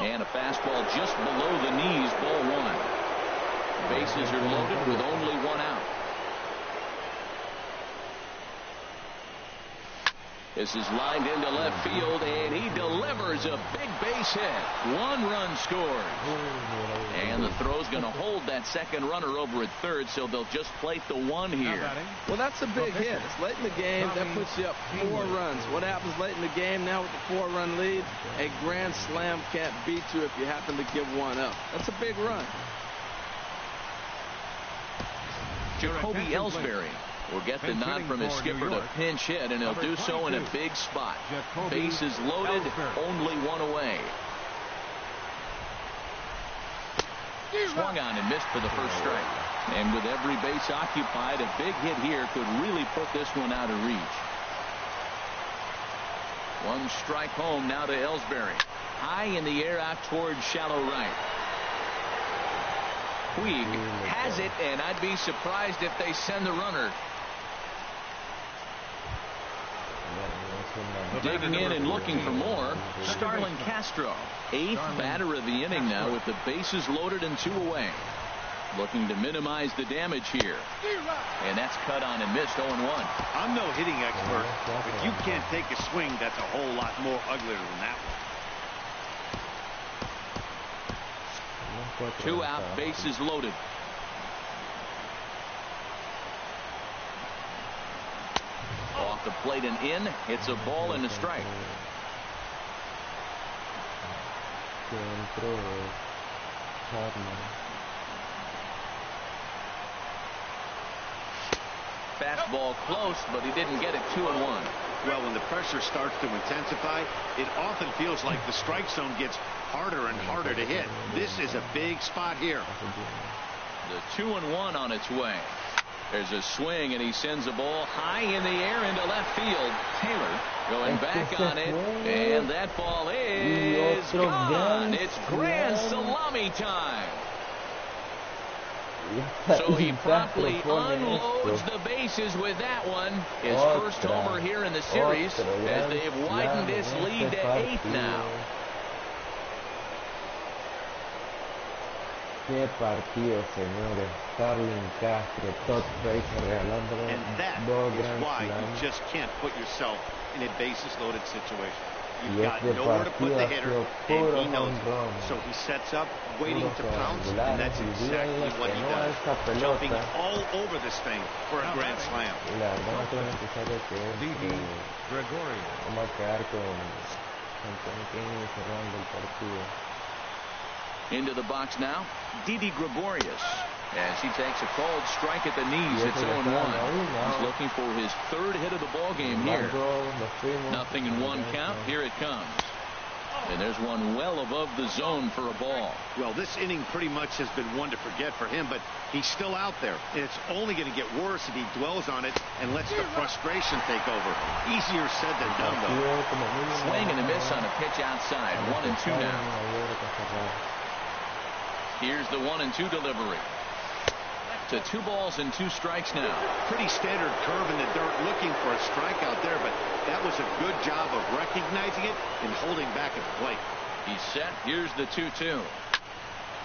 And a fastball just below the knees, ball 1. Bases are loaded with only 1 out. This is lined into left field, and he delivers a big base hit. 1 run scores. And the throw's going to hold that second runner over at third, so they'll just plate the 1 here. Well, that's a big hit. It's late in the game. That puts you up 4 runs. What happens late in the game now with the 4-run lead? A grand slam can't beat you if you happen to give 1 up. That's a big run. Jacoby Ellsbury will get the nod from his skipper to pinch hit, and he'll do so in a big spot. Bases loaded, only 1 away. Swung on and missed for the first strike. And with every base occupied, a big hit here could really put this one out of reach. 1 strike home now to Ellsbury. High in the air out towards shallow right. Puig has it, and I'd be surprised if they send the runner. Digging in and looking for more, Starlin Castro. 8th batter of the inning now with the bases loaded and 2 away. looking to minimize the damage here. And that's cut on and missed. 0-1. I'm no hitting expert, but you can't take a swing that's a whole lot more uglier than that one. 2 out, bases loaded. Off the plate and in. It's a ball and a strike. Fastball close, but he didn't get it. 2-1. Well, when the pressure starts to intensify, it often feels like the strike zone gets harder and harder to hit. This is a big spot here. The 2-1 on its way. There's a swing, and he sends a ball high in the air into left field. Taylor going back on it, and that ball is gone. It's grand salami time. So he promptly unloads the bases with that one. His first homer here in the series, as they've widened this lead to 8 now. Qué partido, señores. Starling Castro, Todd Frazier regalándole dos Grand Slams. You just can't put yourself in a bases loaded situation. You've got nowhere to put the hitter, and he knows it. So he sets up, waiting to pounce, and that's exactly what he does. Jumping all over this thing for a grand slam. Vamos a quedar con Tony cerrando el partido. Into the box now, Didi Gregorius, as he takes a called strike at the knees. It's 0-1. He's looking for his 3rd hit of the ball game here. Nothing in 1 count. Here it comes. And there's one well above the zone for a ball. Well, this inning pretty much has been one to forget for him, but he's still out there. And it's only going to get worse if he dwells on it and lets the frustration take over. Easier said than done, though. Swing and a miss on a pitch outside. 1-2 now. Here's the 1-2 delivery. To 2 balls and 2 strikes now. Pretty standard curve in the dirt, looking for a strikeout there, but that was a good job of recognizing it and holding back at the plate. He's set. Here's the 2-2.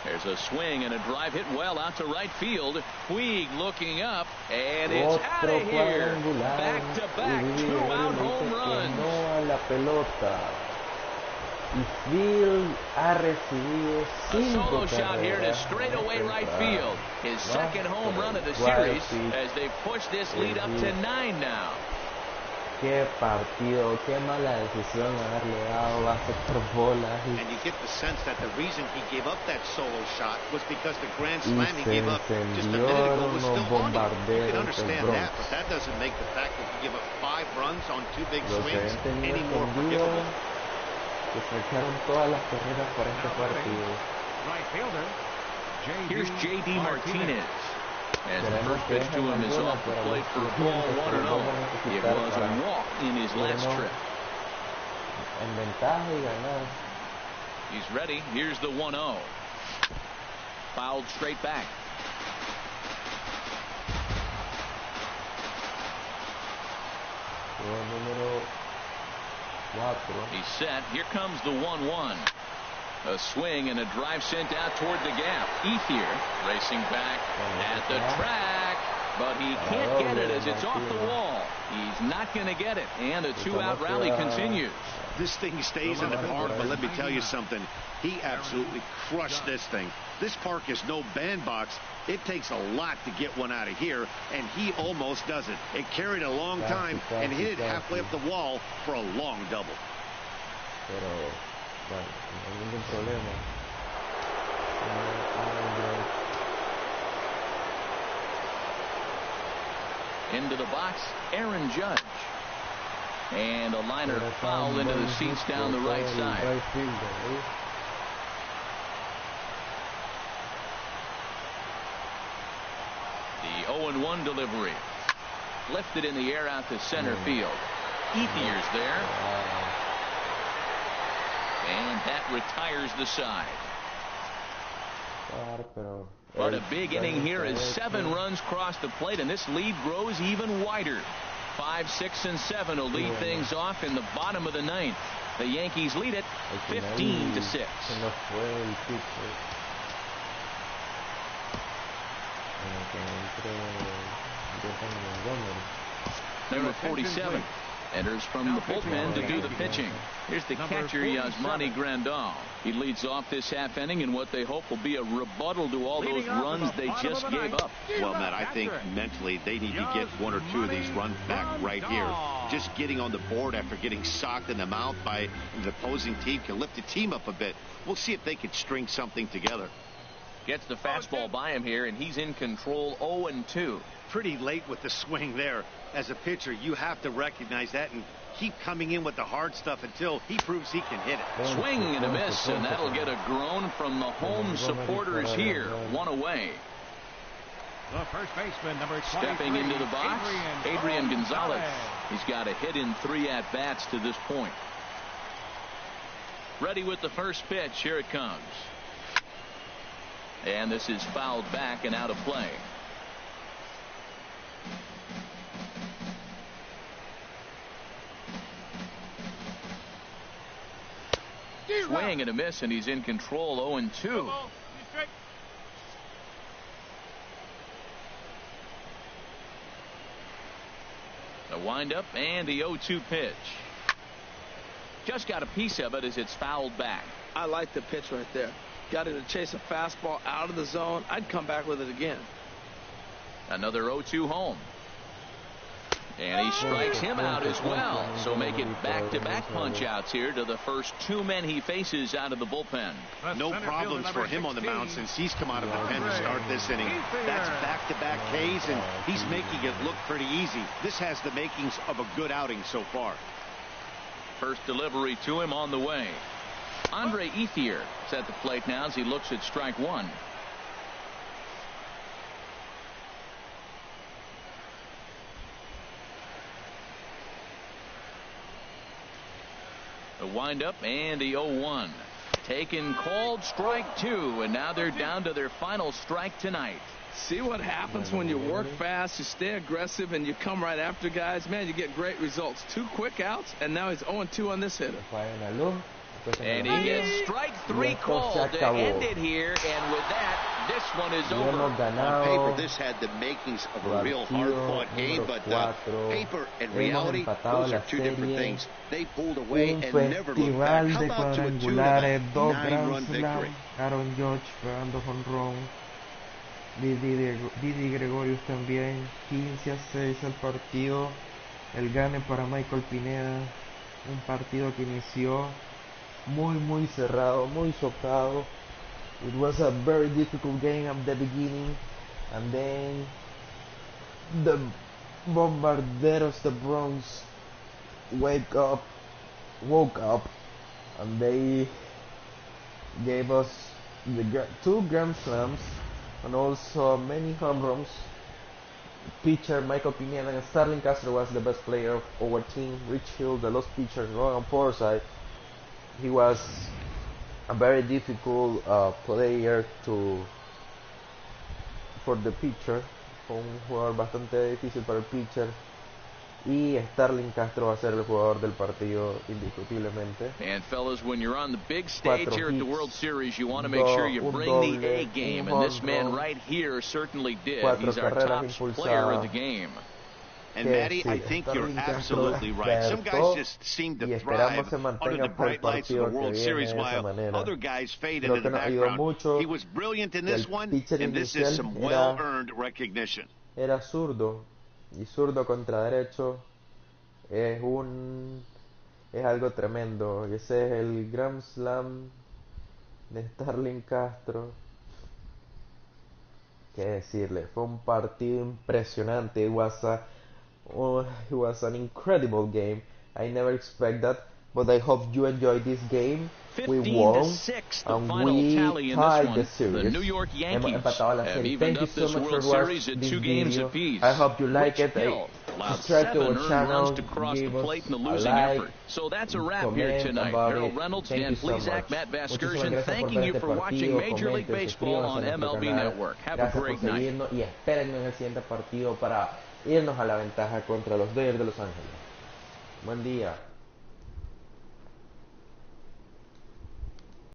There's a swing and a drive hit well out to right field. Puig looking up, and it's out of here. Back-to-back 2-out home runs. Y Field ha recibido 5 A solo shot here to straightaway right field. His 2nd home run of the series as they push this lead up to 9 now. Qué partido, qué mala decisión haberle dado base por bolas. And you get the sense that the reason he gave up that solo shot was because the grand slam he gave up just a minute ago was still on him. You can understand that, but that doesn't make the fact that he gave up 5 runs on 2 big swings any more forgivable. Que sacaron todas las carreras para este partido. Here's J.D. Martinez. As the first pitch to him is off the plate for ball 1-0. It was a walk in his last trip. En ventaja y ganar. He's ready. Here's the 1-0. Fouled straight back. Número 4. He's set. Here comes the 1-1. A swing and a drive sent out toward the gap. Ethier racing back at the track, but he can't get it as it's off the wall. He's not going to get it, and a 2-out rally continues. This thing stays in the park, but let me tell you something. He absolutely crushed this thing. This park is no bandbox. It takes a lot to get one out of here, and he almost does it. It carried a long time and hit it halfway up the wall for a long double. Pero, bueno, no hay ningún problema. Into the box, Aaron Judge. And a liner foul into the seats down the right side. The 0-1 delivery. Lifted in the air out to center field. Ethier's there. And that retires the side. But a big inning here as 7 runs cross the plate, and this lead grows even wider. 5, 6, and 7 will lead things off in the bottom of the 9th. The Yankees lead it 15-6. Number 47 enters from the bullpen to do the pitching. Here's the catcher, Yasmani Grandal. He leads off this half inning in what they hope will be a rebuttal to all those runs they just gave up. Well, Matt, I think mentally they need to get one or two of these runs back right here. Just getting on the board after getting socked in the mouth by the opposing team can lift the team up a bit. We'll see if they can string something together. Gets the fastball by him here, and he's in control 0-2. Pretty late with the swing there. As a pitcher, you have to recognize that and keep coming in with the hard stuff until he proves he can hit it. Swing and a miss, and that'll get a groan from the home supporters here. One away. The first baseman, number 23, stepping into the box, Adrian Gonzalez. He's got a hit in 3 at-bats to this point. Ready with the first pitch. Here it comes. And this is fouled back and out of play. Swing and a miss, and he's in control 0-2. The windup and the 0-2 pitch. Just got a piece of it as it's fouled back. I like the pitch right there. Got it to chase a fastball out of the zone. I'd come back with it again. Another 0-2 home. And he strikes him out as well. So make it back-to-back punch-outs here to the first 2 men he faces out of the bullpen. No problems for him on the mound since he's come out of the pen to start this inning. That's back-to-back Ks, and he's making it look pretty easy. This has the makings of a good outing so far. First delivery to him on the way. Andre Ethier is at the plate now as he looks at strike 1. The windup and the 0-1. Taken, called, strike 2, and now they're down to their final strike tonight. See what happens when you work fast, you stay aggressive, and you come right after guys. Man, you get great results. 2 quick outs, and now he's 0-2 on this hitter. And he gets strike 3 called to end it here, and with that, this one is over. On paper, this had the makings of a real hard-fought game, but paper and reality, those are 2 different things. They pulled away and never looked back. How about to a 9-run victory? Aaron Judge pegando jonrón. Didi Gregorius también. 15-6 el partido. El gane para Michael Pineda. Un partido que inició muy cerrado, muy socado. It was a very difficult game at the beginning, and then the Bombarderos, the Bronx, woke up, and they gave us the 2 grand slams and also many home runs. Pitcher Michael Pineda and Starlin Castro was the best player of our team. Rich Hill, the lost pitcher, Logan Forsythe. He was a very difficult player for the pitcher. Fue un jugador bastante difícil para el pitcher. Y Starlin Castro va a ser el jugador del partido indiscutiblemente. And fellas, when you're on the big stage here at the World Series, you want to make sure you bring the A game, and this man right here certainly did. He's our top player of the game. And Matty, I think you're absolutely right. Some guys just seem to thrive under the bright lights of the World Series, while other guys fade into the background. He was brilliant in this one, and this is some well-earned recognition. Era zurdo, y zurdo contra derecho es algo tremendo. Ese es el Grand Slam de Starlin Castro. ¿Qué decirle? Fue un partido impresionante. It was an incredible game. I never expect that, but I hope you enjoyed this game. We won, 15-6, the and final we tally in tied this the one. series. The New York Yankees have evened Thank you up so this much World for Series watching at this 2 games video. apiece. I hope you like Rich it. Hill allowed Subscribe to 7 our earned channel. runs to cross the Give us plate in the a losing like, effort. So that's a wrap here comment tonight. about Harold it. Reynolds, Thank Dan you so Plesac, much. Matt Muchísimas Vasgersian, gracias thanking por ver you este for watching partido. Major League Comenten, Baseball on suscríbanse a nuestro MLB canal. Network. Have a Gracias por great night. seguirnos y espérenme en el siguiente partido para irnos a la ventaja contra los Dodgers de Los Ángeles. Buen día.